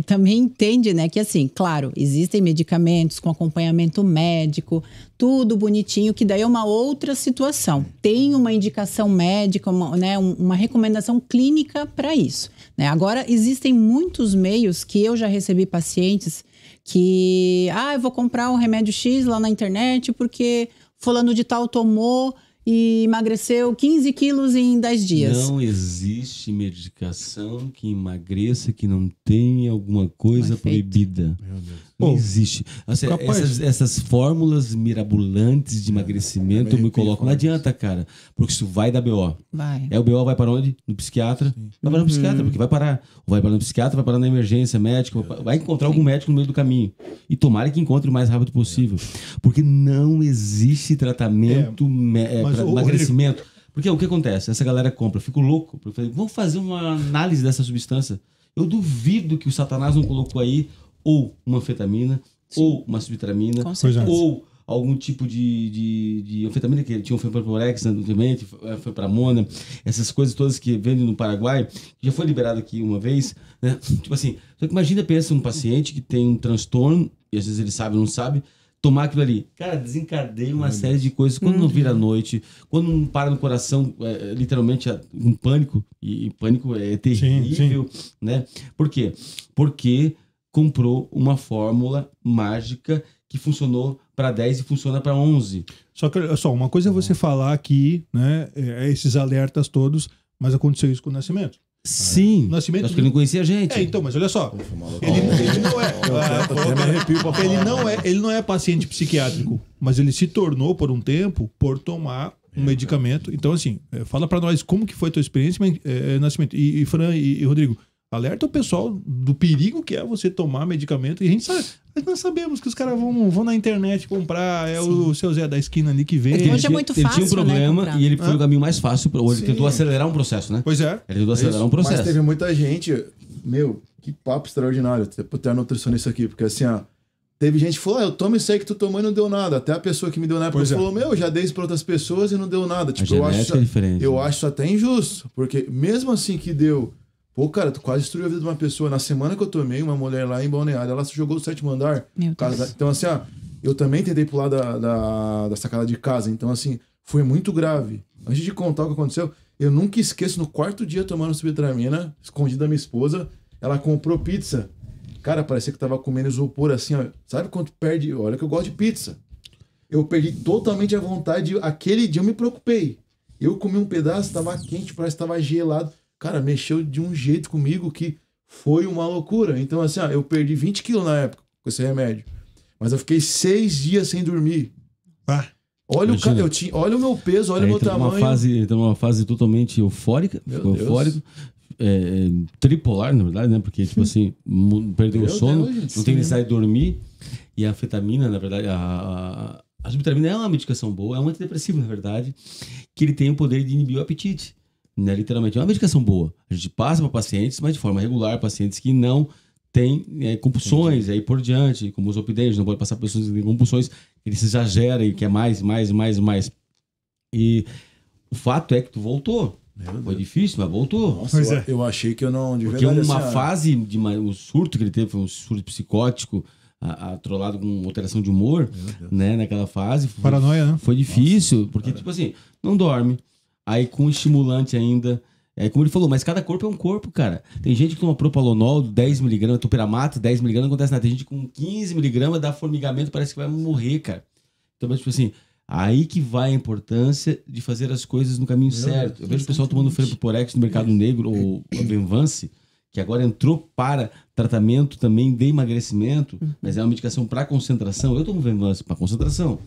também entende, né, que assim, claro, existem medicamentos com acompanhamento médico, tudo bonitinho, que daí é uma outra situação. Tem uma indicação médica, uma recomendação clínica para isso, né? Agora, existem muitos meios que eu já recebi pacientes que, eu vou comprar um remédio X lá na internet porque fulano de tal tomou e emagreceu 15 quilos em 10 dias. Não existe medicação que emagreça que não tenha alguma coisa proibida. Meu Deus. Não existe. Assim, essas fórmulas mirabolantes de emagrecimento me colocam. Não adianta, cara, porque isso vai dar BO. Vai. O BO vai para onde? No psiquiatra. Sim. Vai parar no psiquiatra, porque vai parar. Vai parar no psiquiatra, vai parar na emergência médica, vai encontrar algum médico no meio do caminho. E tomara que encontre o mais rápido possível. Porque não existe tratamento para emagrecimento. Porque o que acontece? Essa galera compra, eu fico louco. Eu falei, vamos fazer uma análise dessa substância. Eu duvido que o Satanás não colocou aí ou uma anfetamina, ou uma subtramina, ou algum tipo de anfetamina, que tinha um Femprorex anteriormente, foi para Mona, essas coisas todas que vendem no Paraguai, que já foi liberado aqui uma vez, né? Tipo assim, só que imagina, pensa um paciente que tem um transtorno, e às vezes ele sabe ou não sabe, tomar aquilo ali. Cara, desencadeia uma série de coisas. Quando não vira à noite, quando não para no coração, literalmente um pânico, e pânico é terrível, né? Por quê? Porque comprou uma fórmula mágica que funcionou para 10 e funciona para 11. Só que, olha só, uma coisa é você falar aqui, né, esses alertas todos, mas aconteceu isso com o Nascimento. Sim, Nascimento acho que ele não conhecia a gente. então, mas olha só, ele não é paciente psiquiátrico, mas ele se tornou por um tempo por tomar um medicamento. Então, assim, fala pra nós como que foi a tua experiência, Nascimento. E Fran e Rodrigo, alerta o pessoal do perigo que é você tomar medicamento. E a gente sabe, nós sabemos que os caras vão na internet comprar, o seu Zé da esquina ali que vende. Hoje é muito ele fácil, tinha um problema, né, e ele foi o caminho mais fácil. Ele tentou acelerar um processo, né? Pois é. Ele tentou acelerar um processo. Mas teve muita gente, que papo extraordinário ter a nutricionista aqui, porque assim, teve gente que falou, eu tomo isso aí que tu tomou e não deu nada. Até a pessoa que me deu na época falou, já dei isso pra outras pessoas e não deu nada. Tipo, eu acho isso até injusto, porque mesmo assim que deu, pô, cara, tu quase destruiu a vida de uma pessoa. Na semana que eu tomei, uma mulher lá em Balneário, ela se jogou do 7º andar. Então, assim, eu também tentei pular da sacada de casa. Então, assim, foi muito grave. Antes de contar o que aconteceu, eu nunca esqueço, no 4º dia tomando subtramina, escondido da minha esposa, ela comprou pizza. Cara, parecia que tava comendo isopor assim, ó. Sabe quando perde? Olha que eu gosto de pizza. Eu perdi totalmente a vontade. Aquele dia eu me preocupei. Eu comi um pedaço, tava quente, parece que tava gelado. Cara, mexeu de um jeito comigo que foi uma loucura. Então, assim, eu perdi 20 quilos na época com esse remédio. Mas eu fiquei 6 dias sem dormir. Olha olha o meu peso, olha o meu tamanho. Ele tá numa fase totalmente eufórica. Ficou eufórico. Tripolar, na verdade, né? Porque, tipo assim, perdeu o sono, não tem necessidade de dormir. E a anfetamina, na verdade, a subtramina é uma medicação boa, é um antidepressivo, na verdade, que ele tem o poder de inibir o apetite. Né? Literalmente, é uma medicação boa. A gente passa para pacientes, mas de forma regular, pacientes que não têm compulsões, aí por diante, como os opidentes, não pode passar para pessoas que têm compulsões, eles exageram e quer mais. E o fato é que tu voltou. Foi difícil, mas voltou. Nossa, eu achei que eu não... Porque fase de um surto que ele teve, foi um surto psicótico, atrolado com alteração de humor, né? Naquela fase. Paranoia, né? Foi difícil, porque, tipo assim, não dorme. Aí com estimulante ainda. Como ele falou, mas cada corpo é um corpo, cara. Tem gente que toma propanolol, 10mg, topiramato, 10mg, não acontece nada. Tem gente com 15mg, dá formigamento, parece que vai morrer, cara. Então, tipo assim, aí que vai a importância de fazer as coisas no caminho certo. Eu vejo o pessoal tomando Freporex no mercado negro, ou a Venvance, que agora entrou para tratamento também de emagrecimento, mas é uma medicação para concentração. Eu tomo Venvance para concentração.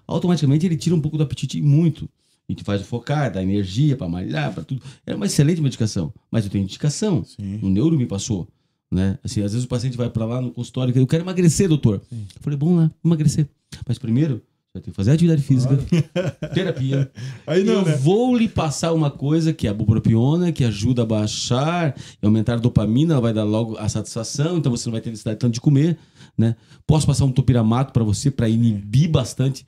Automaticamente ele tira um pouco do apetite, muito. E te faz focar, dá energia para malhar, para tudo. É uma excelente medicação. Mas eu tenho indicação. O neuro me passou. Né? Assim, às vezes o paciente vai para lá no consultório e eu quero emagrecer, doutor. Eu falei, bom lá, emagrecer. Mas primeiro, você vai ter que fazer atividade física, terapia. Aí não, eu vou lhe passar uma coisa que é a bupropiona, que ajuda a baixar e aumentar a dopamina, vai dar logo a satisfação, então você não vai ter necessidade tanto de comer. Né? Posso passar um topiramato para você, para inibir bastante.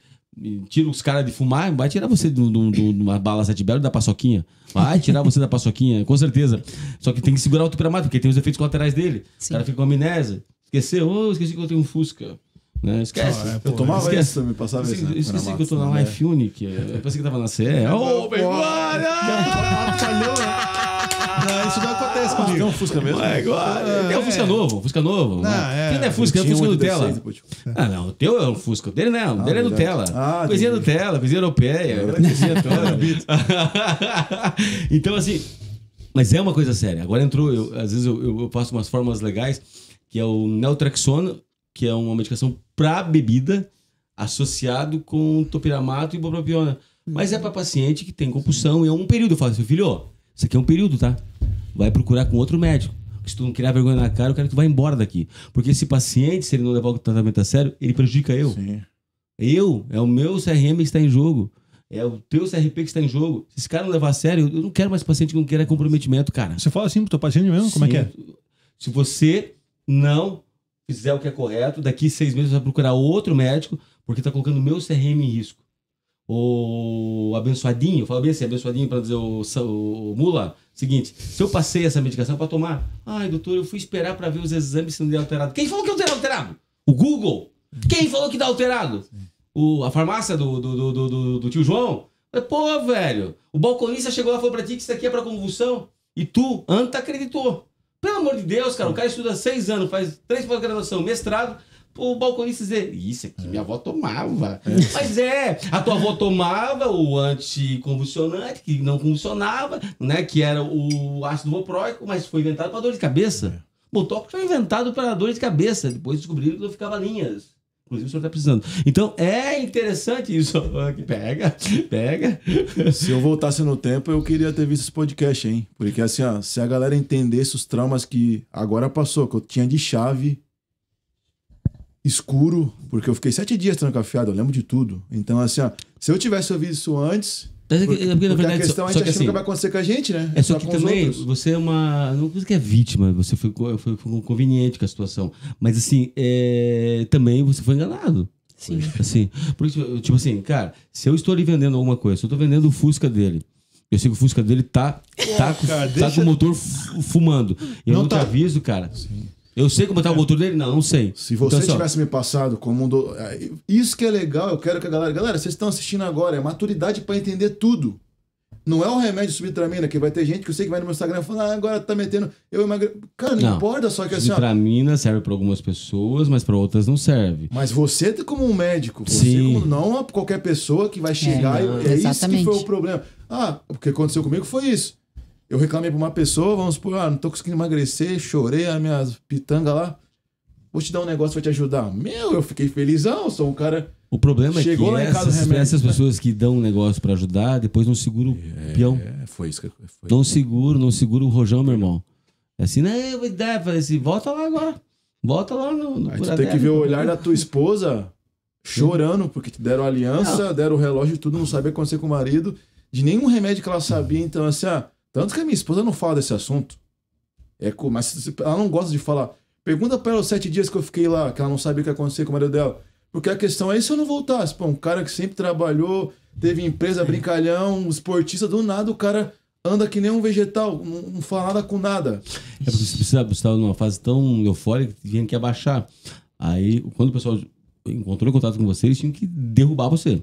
Tira os caras de fumar, vai tirar você de uma bala 7 belo e da paçoquinha. Vai tirar você da paçoquinha, com certeza. Só que tem que segurar o topiramato, porque tem os efeitos colaterais dele. O cara fica com amnésia. Esqueceu? Esqueci que eu tenho um Fusca. Né? Esquece. Eu tomava isso, me passava isso. Esqueci que eu tô na Life Unique. Eu pensei que tava na CE. Isso não acontece comigo. Tem um Fusca mesmo? Tem um Fusca novo. Quem não é Fusca? É Fusca Nutella. Não, o teu é um Fusca. O dele não. O dele é Nutella. Coisinha Nutella, coisinha europeia. Coisinha toda. Então, assim, mas é uma coisa séria. Agora entrou, às vezes eu faço umas fórmulas legais, que é o Neltrexona, que é uma medicação para bebida, associado com topiramato e bupropiona. Mas é para paciente que tem compulsão e é um período. Eu falo assim, filho, isso aqui é um período, tá? Vai procurar com outro médico. Se tu não criar vergonha na cara, eu quero que tu vá embora daqui. Porque esse paciente, se ele não levar o tratamento a sério, ele prejudica eu. Sim. É o meu CRM que está em jogo. É o teu CRP que está em jogo. Se esse cara não levar a sério, eu não quero mais paciente que não queira comprometimento, cara. Você fala assim pro teu paciente mesmo? Como é que é? Se você não fizer o que é correto, daqui 6 meses você vai procurar outro médico, porque tá colocando o meu CRM em risco. O abençoadinho, fala bem assim, abençoadinho para dizer o mula, seguinte, se eu passei essa medicação para tomar, ai doutor, eu fui esperar para ver os exames se não der alterado. Quem falou que eu tenho alterado? O Google. Quem falou que dá alterado? A farmácia do tio João? Pô, velho, o balconista chegou lá e falou pra ti que isso aqui é pra convulsão. E tu, anta, acreditou. Pelo amor de Deus, cara, o cara estuda 6 anos, faz 3 pós-graduação, mestrado. O balconista dizer, isso aqui minha avó tomava. Mas a tua avó tomava o anticonvulsionante, que não convulsionava, né? Que era o ácido valproico, mas foi inventado para dor de cabeça. Botox foi inventado para dor de cabeça. Depois descobriram que não ficava linhas. Inclusive o senhor tá precisando. Então é interessante isso. Pega. Se eu voltasse no tempo, eu queria ter visto esse podcast, hein? Porque assim, ó, se a galera entendesse os traumas que agora passou, que eu tinha de chave, escuro, porque eu fiquei 7 dias trancafiado, eu lembro de tudo. Então, assim, ó, se eu tivesse ouvido isso antes. Porque na verdade, a questão a gente acha que nunca vai acontecer com a gente, né? É só que também você é uma. Não coisa que é vítima, você foi conveniente com a situação. Mas assim, também você foi enganado. Sim. Assim, porque, tipo assim, cara, se eu estou ali vendendo alguma coisa, se eu estou vendendo o Fusca dele, eu sei que o Fusca dele tá com o motor fumando. Eu não te aviso, cara. Sim. Eu sei como tá o motor dele? Não sei. Se você então, tivesse me passado como isso que é legal, eu quero que a galera... Galera, vocês estão assistindo agora, é maturidade pra entender tudo. Não é um remédio subtramina, que vai ter gente que eu sei que vai no meu Instagram e fala, agora tá metendo... Eu emagreço. Cara, não importa, só que assim... Subtramina serve pra algumas pessoas, mas pra outras não serve. Mas você como um médico, você como não qualquer pessoa que vai chegar isso que foi o problema. O que aconteceu comigo foi isso. Eu reclamei pra uma pessoa, vamos supor, não tô conseguindo emagrecer, chorei as minhas pitangas lá. Vou te dar um negócio pra te ajudar. Eu fiquei felizão, sou um cara... O problema é que essas pessoas que dão um negócio pra ajudar, depois não seguram o peão. Foi isso que foi. Não segura o rojão, meu irmão. É assim, não, ideia, falei assim, volta lá agora. Volta lá no Aí tu tem que ver o olhar da tua esposa chorando, porque te deram aliança, deram o relógio e tudo, não sabia o que acontecer com o marido. De nenhum remédio que ela sabia, então assim, tanto que a minha esposa não fala desse assunto. Mas ela não gosta de falar. Pergunta pra ela os 7 dias que eu fiquei lá, que ela não sabia o que ia acontecer com o marido dela. Porque a questão é, e se eu não voltasse? Pô, um cara que sempre trabalhou, teve empresa, brincalhão, esportista, do nada o cara anda que nem um vegetal, não fala nada com nada. É porque você estava numa fase tão eufórica que tinha que abaixar. Aí, quando o pessoal encontrou em contato com você, eles tinham que derrubar você.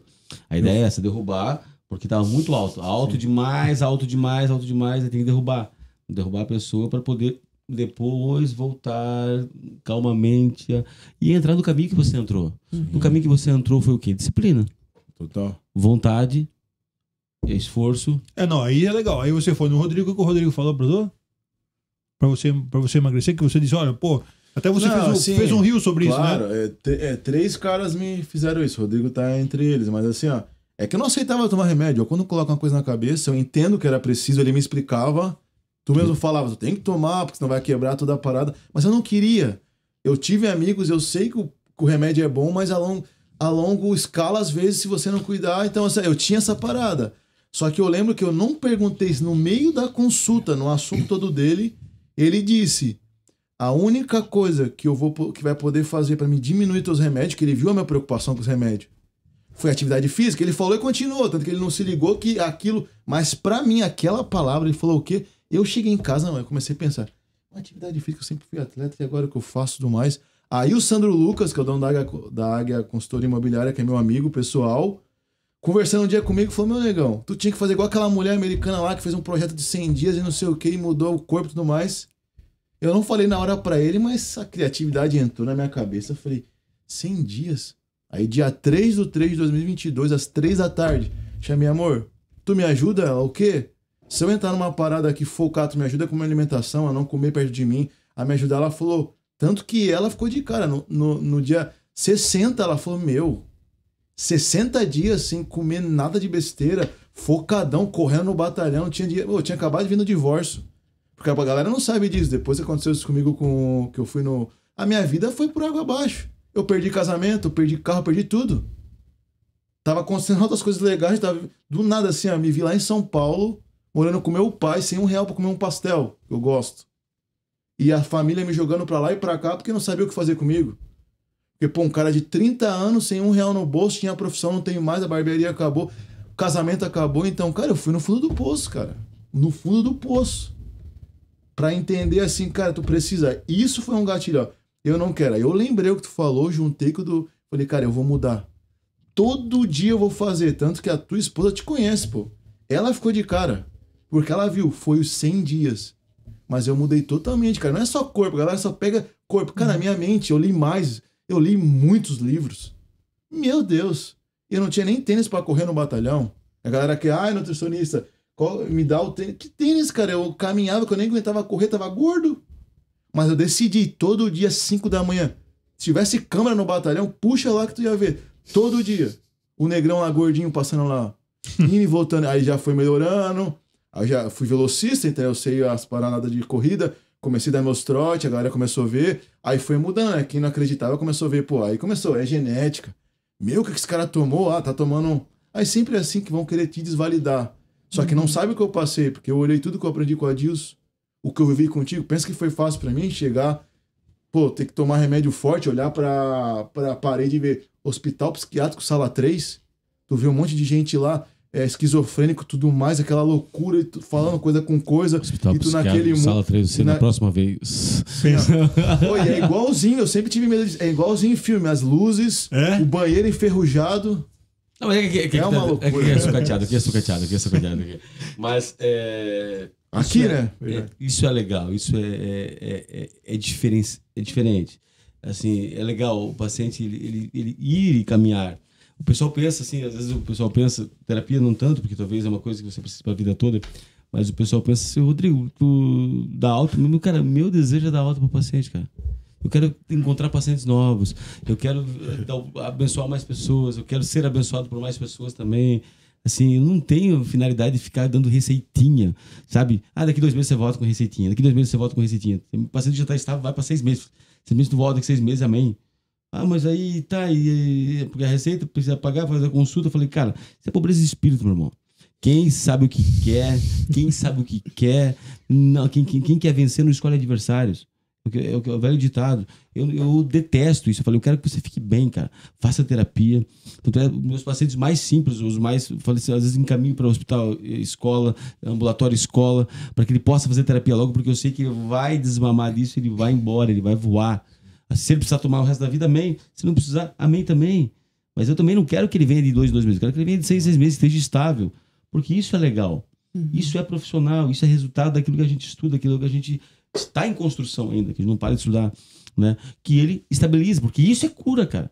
A ideia é essa, derrubar... Porque tava muito alto. Alto demais, aí tem que derrubar. Derrubar a pessoa para poder depois voltar calmamente e entrar no caminho que você entrou. No caminho que você entrou foi o quê? Disciplina. Total. Vontade, esforço. Aí é legal. Aí você foi no Rodrigo, o que o Rodrigo falou pra tu? Pra você emagrecer, que você disse, olha, pô, até você fez um reel sobre isso, né? Claro, 3 caras me fizeram isso. O Rodrigo tá entre eles, mas assim, é que eu não aceitava tomar remédio. Quando coloca uma coisa na cabeça, eu entendo que era preciso, ele me explicava. Tu mesmo falava, tu tem que tomar, porque senão vai quebrar toda a parada. Mas eu não queria. Eu tive amigos, eu sei que o remédio é bom, mas a longo escala, às vezes, se você não cuidar. Então, assim, eu tinha essa parada. Só que eu lembro que eu não perguntei isso no meio da consulta, no assunto todo dele. Ele disse, a única coisa que vai poder fazer pra me diminuir teus remédios, que ele viu a minha preocupação com os remédios, foi atividade física. Ele falou e continuou, tanto que ele não se ligou que aquilo... Mas pra mim, aquela palavra, ele falou o quê? Eu cheguei em casa, eu comecei a pensar, atividade física, eu sempre fui atleta e agora que eu faço tudo mais. Aí o Sandro Lucas, que é o dono da Águia Consultoria Imobiliária, que é meu amigo pessoal, conversando um dia comigo, falou, meu negão, tu tinha que fazer igual aquela mulher americana lá que fez um projeto de 100 dias e não sei o que, e mudou o corpo e tudo mais. Eu não falei na hora pra ele, mas a criatividade entrou na minha cabeça. Eu falei, 100 dias? Aí dia 3/3 de 2022, às 3 da tarde, chamei, amor, tu me ajuda? O quê? Se eu entrar numa parada aqui, focar, tu me ajuda com minha alimentação, a não comer perto de mim, a me ajudar? Ela falou, tanto que ela ficou de cara. No dia 60, ela falou, 60 dias sem comer nada de besteira, focadão, correndo no batalhão, eu tinha acabado de vir no divórcio. Porque a galera não sabe disso. Depois que aconteceu isso comigo, que eu fui no... A minha vida foi por água abaixo. Eu perdi casamento, eu perdi carro, eu perdi tudo. Tava acontecendo outras coisas legais, do nada assim, me vi lá em São Paulo, morando com meu pai, sem R$1 pra comer um pastel, que eu gosto. E a família me jogando pra lá e pra cá, porque não sabia o que fazer comigo. Porque, pô, um cara de 30 anos, sem R$1 no bolso, tinha a profissão, não tenho mais, a barbearia acabou, o casamento acabou. Então, cara, eu fui no fundo do poço, cara. No fundo do poço. Pra entender assim, cara, tu precisa... Isso foi um gatilho, ó. Eu não quero. Aí eu lembrei o que tu falou, juntei com o do... Falei, cara, eu vou mudar. Todo dia eu vou fazer. Tanto que a tua esposa te conhece, pô. Ela ficou de cara. Porque ela viu, foi os 100 dias. Mas eu mudei totalmente, cara. Não é só corpo, a galera só pega corpo. Cara, na minha mente, eu li mais. Eu li muitos livros. Meu Deus. Eu não tinha nem tênis pra correr no batalhão. A galera que, nutricionista, me dá o tênis. Que tênis, cara? Eu caminhava, que eu nem aguentava correr, tava gordo. Mas eu decidi, todo dia, 5 da manhã. Se tivesse câmera no batalhão, puxa lá que tu ia ver. Todo dia. O negrão lá, gordinho, passando lá. Indo e voltando. Aí já foi melhorando. Aí já fui velocista, então eu sei as paradas de corrida. Comecei a dar meus trotes, a galera começou a ver. Aí foi mudando, né? Quem não acreditava começou a ver. Pô, aí começou, é genética. Meu, o que esse cara tomou? Tá tomando... Aí sempre é assim que vão querer te desvalidar. Só que não sabe o que eu passei, porque eu olhei tudo que eu aprendi com a Adilson, o que eu vivi contigo. Pensa que foi fácil pra mim chegar, ter que tomar remédio forte, olhar pra parede e ver hospital psiquiátrico, sala 3. Tu vê um monte de gente lá, esquizofrênico, tudo mais, aquela loucura, e tu falando coisa com coisa. Hospital e tu naquele sala 3, você na próxima vez. Pô, e é igualzinho, eu sempre tive medo disso. É igualzinho em filme, as luzes, o banheiro enferrujado. Não, mas é uma loucura. Aqui é sucateado. Mas aqui, isso né? Isso é legal, isso é diferente. Assim, é legal o paciente ele ir e caminhar. O pessoal pensa assim, às vezes o pessoal pensa, terapia não tanto, porque talvez é uma coisa que você precisa para a vida toda, mas o pessoal pensa assim, Rodrigo, tu dá alta, cara, meu desejo é dar alta para o paciente, cara. Eu quero encontrar pacientes novos, eu quero abençoar mais pessoas, eu quero ser abençoado por mais pessoas também. Assim, eu não tenho finalidade de ficar dando receitinha, sabe? Daqui 2 meses você volta com receitinha, daqui 2 meses você volta com receitinha. O paciente já está estável, vai para 6 meses. 6 meses tu volta, daqui 6 meses, amém. Mas aí tá, porque a receita precisa pagar, fazer a consulta. Eu falei, cara, isso é pobreza de espírito, meu irmão. Quem sabe o que quer, não, quem quer vencer não escolhe adversários. É o velho ditado. Eu detesto isso. Eu falei, eu quero que você fique bem, cara. Faça terapia. Meus pacientes mais simples, os mais, falei assim, às vezes encaminho para o hospital, escola, ambulatório, escola, para que ele possa fazer terapia logo, porque eu sei que ele vai desmamar disso, ele vai embora, ele vai voar. Se ele precisar tomar o resto da vida, amém. Se não precisar, amém também. Mas eu também não quero que ele venha de 2 meses. Eu quero que ele venha de 6 meses, esteja estável. Porque isso é legal. Isso é profissional. Isso é resultado daquilo que a gente estuda, daquilo que a gente está em construção ainda, que a gente não para de estudar, né? Que ele estabilize. Porque isso é cura, cara.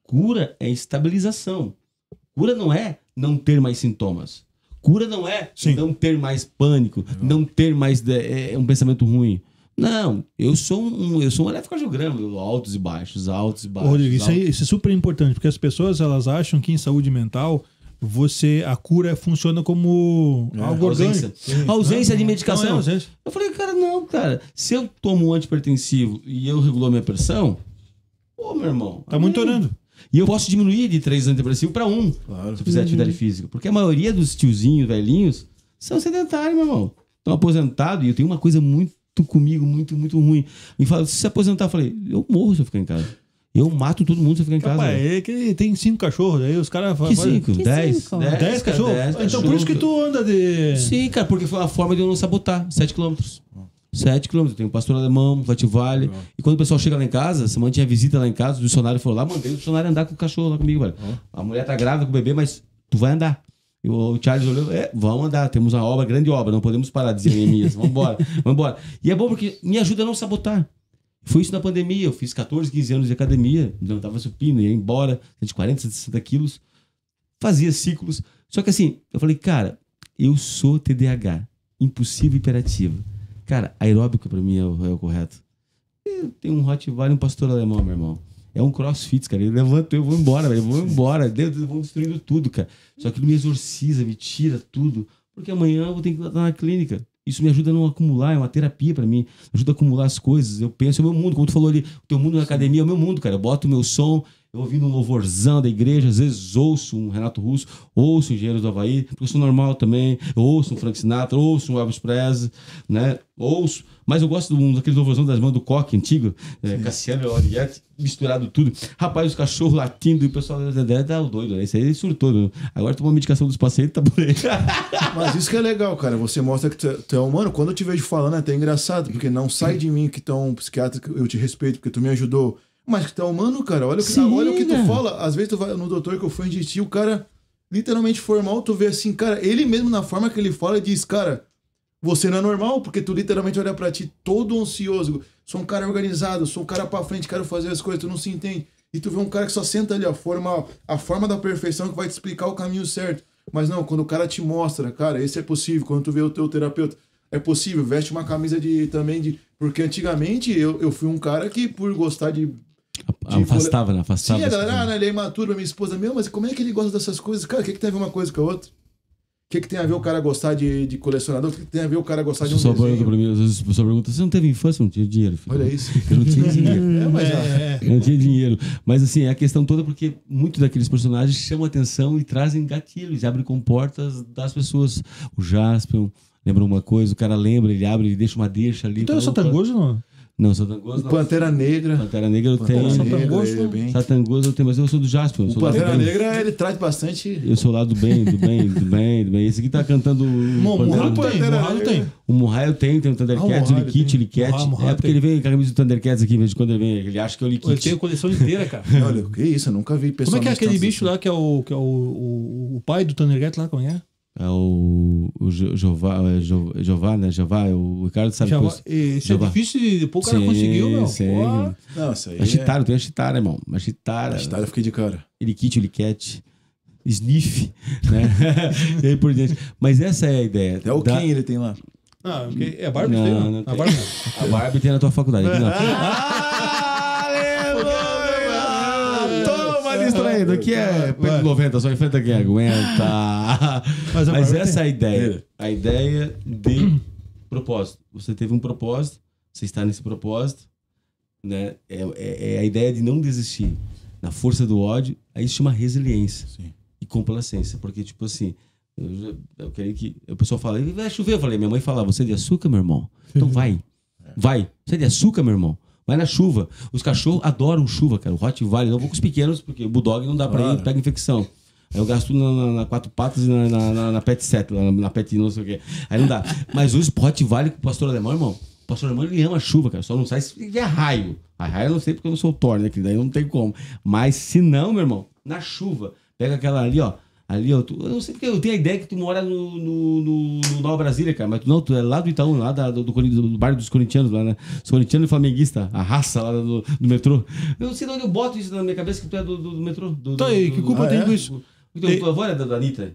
Cura é estabilização. Cura não é não ter mais sintomas. Cura não é não ter mais pânico, não ter mais um pensamento ruim. Não, eu sou um eletrocardiograma, altos e baixos. Rodrigo, isso é super importante, porque as pessoas elas acham que em saúde mental a cura funciona como algo orgânico. Ausência de medicação. Eu falei, cara, se eu tomo um antipertensivo e eu regulo a minha pressão, meu irmão, tá monitorando. E eu posso diminuir de 3 antidepressivos para 1, claro, se eu fizer atividade física. Porque a maioria dos tiozinhos, velhinhos, são sedentários, meu irmão. Estão aposentados, e eu tenho uma coisa muito ruim. Me fala, se aposentar, eu falei, eu morro se eu ficar em casa. Eu mato todo mundo se eu ficar em casa. É que tem 5 cachorros, aí os caras fazem... Que 5? 10? 10 cachorros? Então por isso que tu anda de... Sim, cara, porque foi uma forma de eu não sabotar. 7 quilômetros. 7 quilômetros. Tem um pastor alemão, Vativale. E quando o pessoal chega lá em casa, semana tinha visita lá em casa, o dicionário falou lá, mandei o dicionário andar com o cachorro lá comigo, velho. A mulher tá grávida com o bebê, mas tu vai andar. E o Charles olhou, vamos andar, temos uma obra, grande obra, não podemos parar, dizia Neemias, vamos embora. E é bom porque me ajuda a não sabotar. Foi isso na pandemia, eu fiz 14, 15 anos de academia, não tava supino, ia embora, 140, 160 quilos, fazia ciclos. Só que assim, eu falei, cara, eu sou TDAH, impulsivo e hiperativo. Cara, aeróbico pra mim é o correto. Eu tenho um Rottweiler e um pastor alemão, meu irmão. É um crossfit, cara. Ele levanta, eu vou embora, velho. Eu vou embora. Deus, vão destruindo tudo, cara. Só que ele me exorciza, me tira tudo. Porque amanhã eu vou ter que estar na clínica. Isso me ajuda a não acumular, é uma terapia pra mim. Ajuda a acumular as coisas. Eu penso, é o meu mundo. Como tu falou ali, o teu mundo na academia é o meu mundo, cara. Eu boto o meu som, eu ouvindo um louvorzão da igreja, às vezes ouço um Renato Russo, ouço Engenheiros do Havaí, porque eu sou normal também. Eu ouço um Frank Sinatra, ouço um Elvis Presley, né? Ouço. Mas eu gosto daquele louvorzão das mãos do Coque antigo, Cassiano e Oriette, misturado tudo. Rapaz, os cachorros latindo e o pessoal tá doido, né? Isso aí surtou. Né? Agora tomou a medicação dos pacientes, tá por aí. Mas isso que é legal, cara. Você mostra que tu é humano. Quando eu te vejo falando, é até engraçado, porque não sai de mim que tu é um psiquiatra, eu te respeito, porque tu me ajudou Mas que tá humano, cara. Olha o que, Sim, olha o que tu né? fala. Às vezes tu vai no doutor que eu fui de ti, o cara literalmente formal, tu vê assim, cara, ele mesmo na forma que ele fala, diz, cara, você não é normal, porque tu literalmente olha pra ti todo ansioso. Sou um cara organizado, sou um cara pra frente, quero fazer as coisas, tu não se entende. E tu vê um cara que só senta ali, a forma da perfeição que vai te explicar o caminho certo. Mas não, quando o cara te mostra, cara, esse é possível. Quando tu vê o teu terapeuta, é possível. Veste uma camisa de... Porque antigamente eu fui um cara que, por gostar de Afastava, né? Afastava. sim, a as galera, coisas. ele é imaturo, minha esposa, mas como é que ele gosta dessas coisas? Cara, o que tem a ver uma coisa com a outra? O que tem a ver o cara gostar de colecionador? O que tem a ver o cara gostar de um Só pergunta desenho? pra mim, às vezes a pessoa pergunta, você não teve infância? Não tinha dinheiro, filho. Olha isso. Eu não tinha dinheiro. Mas Eu não tinha dinheiro. Mas assim, é a questão toda porque muitos daqueles personagens chamam atenção e trazem gatilhos, abrem comportas das pessoas. O Jaspion lembra uma coisa, o cara lembra, ele abre, ele deixa uma deixa ali. Então é fala, Satangoso, não? Não, Satangoso não. Pantera Negra. Pantera Negra eu Pantera tenho. Negra, Satangoso, ele é bem... Satangoso eu tenho, mas eu sou do Jaspion. O Sou do lado Pantera bem. Negra, ele traz bastante... Eu sou lá do bem, do bem, do bem, do bem. Esse aqui tá cantando... Morrado tem, Pantera Morrado Negra. tem. O Murray eu tenho o Thundercats, Ah, o o Likit, o Murray Licat. Murray É porque tem. ele vem com a camisa do Thundercats aqui, em vez de quando ele vem, ele acha que é o Ele tem a Likit. coleção inteira, cara. Olha, que isso, eu nunca vi Como é pessoalmente. que é aquele tantos bicho assim. lá que é o pai do Thundercat lá, como é? É o Jeová, né? Jeová, o Ricardo sabe Java, coisa. esse Java. é difícil de... Pô, o cara Sim, conseguiu, meu. sim. Pô. Não, isso aí A Chitara, tem a Chitara, irmão. A A Chitara, história eu fiquei de cara. Likit, o Licat, Sniff, né? E aí por diante. Mas essa é a ideia. Até o Ken ele tem lá. Ah, ok. É a Barbie Não, tem, não não? tem. A Barbie não. A Barbie tem na tua faculdade. Aqui não. Aleluia! Toma distraído. Aqui é Pedro 90, só enfrenta quem aguenta. Mas a Mas Barbie essa é a tem. ideia. A ideia de propósito. Você teve um propósito, você está nesse propósito, né? É a ideia de não desistir. Na força do ódio, aí se chama resiliência Sim. e complacência. Porque, tipo assim, eu queria que... O pessoal fala, vai chover. Eu falei, minha mãe fala, você é de açúcar, meu irmão? Então vai. Vai. Você é de açúcar, meu irmão? Vai na chuva. Os cachorros adoram chuva, cara. O Rottweiler, não vou com os pequenos, porque o Bulldog não dá pra ir, pega infecção. Aí eu gasto tudo na quatro patas e na pet set, na pet não sei o quê. Aí não dá. Mas os Rottweiler com o pastor alemão, irmão, o pastor alemão ele ama a chuva, cara. Só não sai se tiver raio. A raio eu não sei porque eu não sou o Thor, né? Que daí não tem como. Mas se não, meu irmão, na chuva, pega aquela ali, ó. Ali, ó, eu não sei porque eu tenho a ideia que tu mora no Nova Brasília, cara, mas tu é lá do Itaú, lá do bairro dos corintianos, lá, né? Os corintianos e flamenguistas, a raça lá do metrô. Eu não sei de onde eu boto isso na minha cabeça que tu é do metrô. Tá aí, que culpa tem com isso? Tua avó é da Anitta?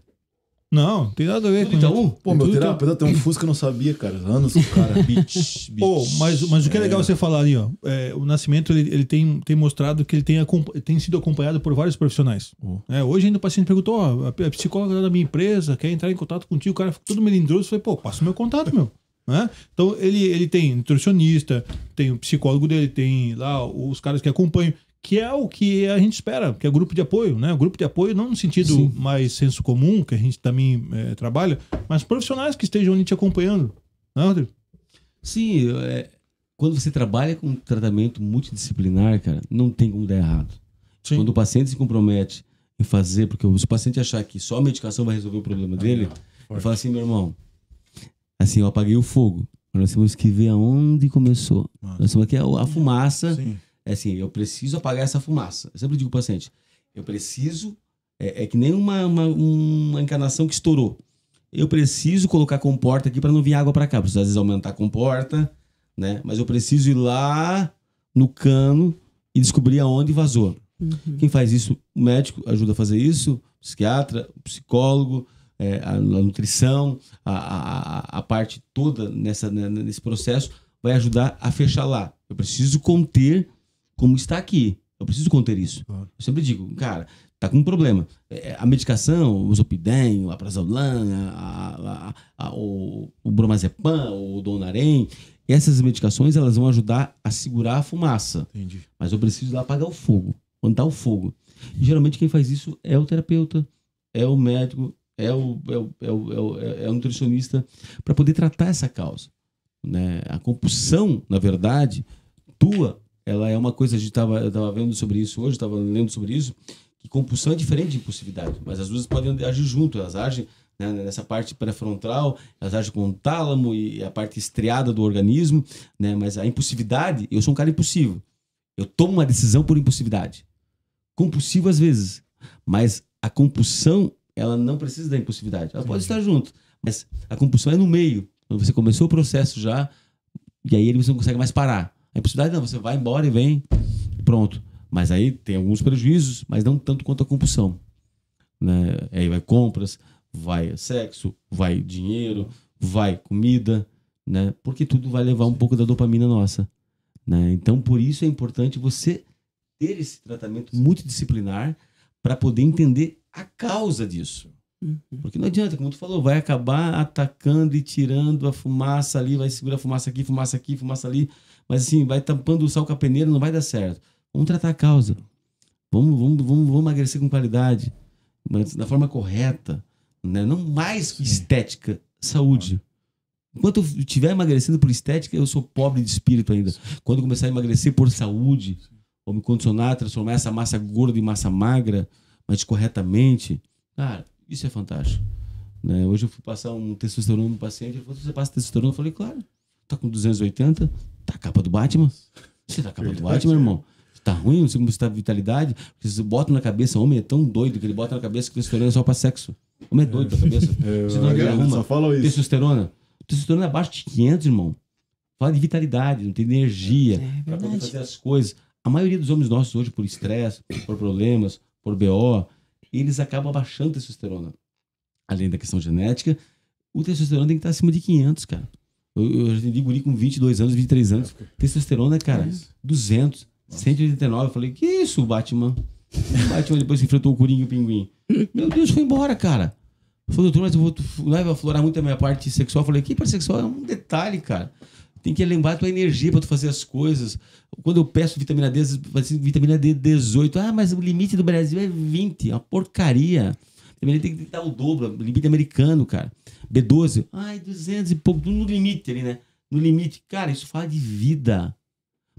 Não, tem nada a ver Do com Itaú? Pô, meu Tudo terapeuta tem um Fusca, eu não sabia, cara. Anos com o cara. Bitch. Pô, mas o que é legal você falar ali, ó, o Nascimento ele tem mostrado que ele tem sido acompanhado por vários profissionais. Hoje ainda o paciente perguntou, ó, a psicóloga da minha empresa quer entrar em contato contigo, o cara ficou todo melindroso, eu falei, pô, passa o meu contato, meu. Né? Então ele tem nutricionista, tem o psicólogo dele, tem lá os caras que acompanham, que é o que a gente espera, que é o grupo de apoio, né? O grupo de apoio não no sentido Sim. mais senso comum, que a gente também trabalha, mas profissionais que estejam ali te acompanhando. Né, Rodrigo? Sim, quando você trabalha com tratamento multidisciplinar, cara, não tem como dar errado. Sim. Quando o paciente se compromete em fazer, porque se o paciente achar que só a medicação vai resolver o problema dele, eu falo assim, meu irmão, assim, eu apaguei o fogo, mas nós temos que ver aonde começou. Nós temos aqui a fumaça. Sim. É assim, eu preciso apagar essa fumaça. Eu sempre digo pro paciente, eu preciso... É que nem uma encanação que estourou. Eu preciso colocar a comporta aqui para não vir água para cá. Preciso, às vezes, aumentar a comporta, né? Mas eu preciso ir lá no cano e descobrir aonde vazou. Quem faz isso? O médico ajuda a fazer isso, o psiquiatra, o psicólogo, a nutrição, a parte toda nesse processo vai ajudar a fechar lá. Eu preciso conter como está aqui. Eu preciso conter isso. Eu sempre digo, cara, tá com um problema. A medicação, o Zopidem, o Aprazolam, o Bromazepam, o Donarém, essas medicações elas vão ajudar a segurar a fumaça. Entendi. Mas eu preciso lá apagar o fogo, onde está o fogo. E geralmente quem faz isso é o terapeuta, é o médico, é o nutricionista, para poder tratar essa causa. Né? A compulsão, na verdade, tua, ela é uma coisa, eu estava vendo sobre isso hoje, estava lendo sobre isso, que compulsão é diferente de impulsividade, mas as duas podem agir junto, elas agem, né, nessa parte pré-frontal, elas agem com o tálamo e a parte estriada do organismo, né, mas a impulsividade, eu sou um cara impulsivo, Eu tomo uma decisão por impulsividade. Compulsivo às vezes. Mas a compulsão, ela não precisa da impulsividade. Ela pode estar junto. Mas a compulsão é no meio. Quando você começou o processo já, e aí você não consegue mais parar. A impulsividade não, você vai embora e vem, pronto. Mas aí tem alguns prejuízos, mas não tanto quanto a compulsão. Né? Aí vai compras, vai sexo, vai dinheiro, vai comida, né? Porque tudo vai levar um pouco da dopamina nossa. Né? Então, por isso é importante você ter esse tratamento multidisciplinar para poder entender a causa disso. Porque não adianta, como tu falou, vai acabar atacando e tirando a fumaça ali, vai segurar a fumaça aqui, fumaça ali, mas assim, vai tampando o sal com a peneira, não vai dar certo. Vamos tratar a causa. Vamos emagrecer com qualidade, mas da forma correta, né? Não mais que estética, saúde. Enquanto eu estiver emagrecendo por estética, eu sou pobre de espírito ainda. Quando eu começar a emagrecer por saúde, ou me condicionar a transformar essa massa gorda em massa magra, mas corretamente, cara, isso é fantástico. Né? Hoje eu fui passar um testosterona no paciente, ele falou, você passa testosterona? Eu falei, claro. Tá com 280, tá a capa do Batman? Você tá a capa do Batman, irmão? Tá ruim, não sei como você tá vitalidade. Porque você bota na cabeça, homem é tão doido que ele bota na cabeça que testosterona é só pra sexo. Homem é doido da cabeça. Você não arruma. Só falou isso. Testosterona é abaixo de 500, irmão. Fala de vitalidade, não tem energia pra poder fazer as coisas. A maioria dos homens nossos hoje, por estresse, por problemas, por BO, eles acabam abaixando a testosterona. Além da questão genética, o testosterona tem que estar acima de 500, cara. Eu já atendi guri com 22 anos, 23 anos. Testosterona, cara, 200, 189. Eu falei, que isso, Batman? O Batman depois que enfrentou o Coringa e o Pinguim. Meu Deus, foi embora, cara. Falei, doutor, mas eu vou vai aflorar muito a minha parte sexual. Eu falei, que parte sexual é um detalhe, cara. Tem que lembrar a tua energia para tu fazer as coisas. Quando eu peço vitamina D, vai ser vitamina D 18. Ah, mas o limite do Brasil é 20. É uma porcaria. Tem que dar o dobro. Limite americano, cara. B12. Ai, 200 e pouco. Tudo no limite ali, né? No limite. Cara, isso fala de vida.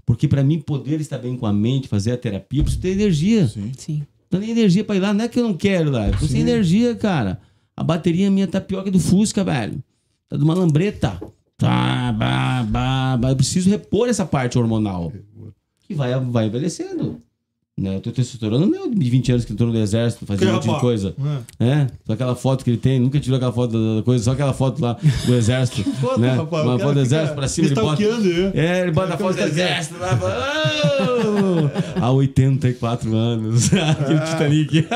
Porque para mim poder estar bem com a mente, fazer a terapia, eu preciso ter energia. Sim. Não tem energia para ir lá. Não é que eu não quero lá. Eu preciso ter energia, cara. A bateria minha tá pior que do Fusca, velho. Tá de uma lambreta. Eu preciso repor essa parte hormonal que vai envelhecendo. Né? O teu testosterona não é de 20 anos que entrou no exército, fazia um monte de coisa. Só aquela foto que ele tem, nunca tirou aquela foto da coisa, só aquela foto lá do exército. Foto, né? rapaz, uma foto do exército pra cima, ele bota. Ele bota a foto do exército lá. Há 84 anos. Aquele Titanic.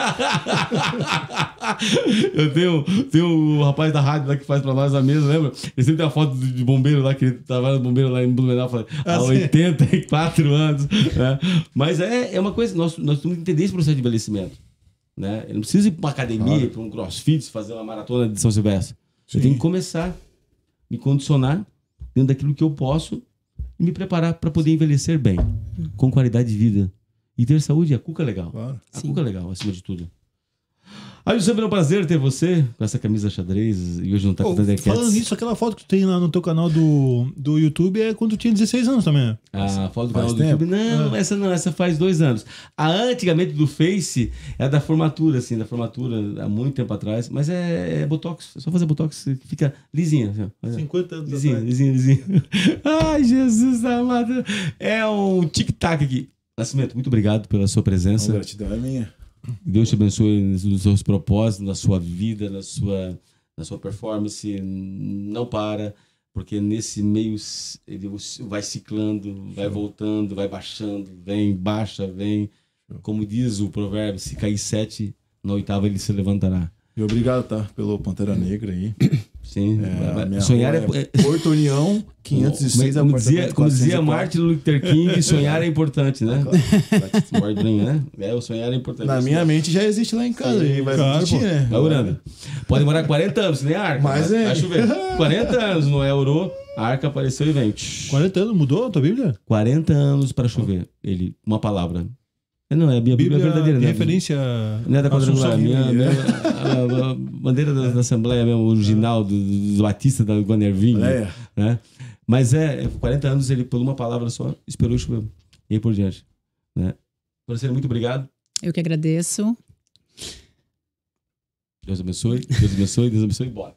Eu tenho um rapaz da rádio lá que faz pra nós a mesa, lembra? Ele sempre tem uma foto de bombeiro lá, que ele trabalha no bombeiro lá em Blumenau, há 84 anos. Né? Mas é uma coisa, nós temos que entender esse processo de envelhecimento. Né? Eu não preciso ir para uma academia, para um crossfit, fazer uma maratona de São Silvestre. Sim. Eu tenho que começar, me condicionar dentro daquilo que eu posso e me preparar para poder envelhecer bem, com qualidade de vida. E ter saúde, a cuca é legal. Claro. A cuca é legal, acima de tudo. Aí, sempre é um prazer ter você com essa camisa xadrez e hoje não tá com Thundercats. Falando nisso, aquela foto que tu tem lá no teu canal do YouTube é quando tu tinha 16 anos também. A foto do canal do YouTube? Não, essa faz 2 anos. A antigamente do Face é da formatura, assim, há muito tempo atrás, mas é Botox, é só fazer Botox que fica lisinha. Assim, 50 anos lisinha. Ai, Jesus amado. É um tic-tac aqui. Nascimento, muito obrigado pela sua presença. A gratidão é minha. Deus te abençoe nos seus propósitos, na sua vida, na sua performance. Não para, porque nesse meio ele vai ciclando, vai voltando, vai baixando, vem, baixa, vem. Como diz o provérbio, se cair 7, na 8ª ele se levantará. E obrigado, tá? Pelo Pantera Negra aí. Sim. Sonhar é Porto União, 506 como dizia Martin Luther King, sonhar é importante, né? O sonhar é importante. Na minha mente já existe lá em casa. E vai repetir, né? Vai orando. Pode demorar 40 anos, nem a arca. Mas vai chover. 40 anos, Noé orou, a arca apareceu e vem. 40 anos, mudou a tua Bíblia? 40 anos para chover. Uma palavra. Não, é a minha Bíblia verdadeira, né? Referência. Não é da quadrangular. A bandeira da Assembleia mesmo, original, do Batista, da Guanervinho. Né? Mas 40 anos ele, por uma palavra só, esperou chover. E aí por diante. Né? Marcelo, muito obrigado. Eu que agradeço. Deus abençoe, Deus abençoe, Deus abençoe. Bora.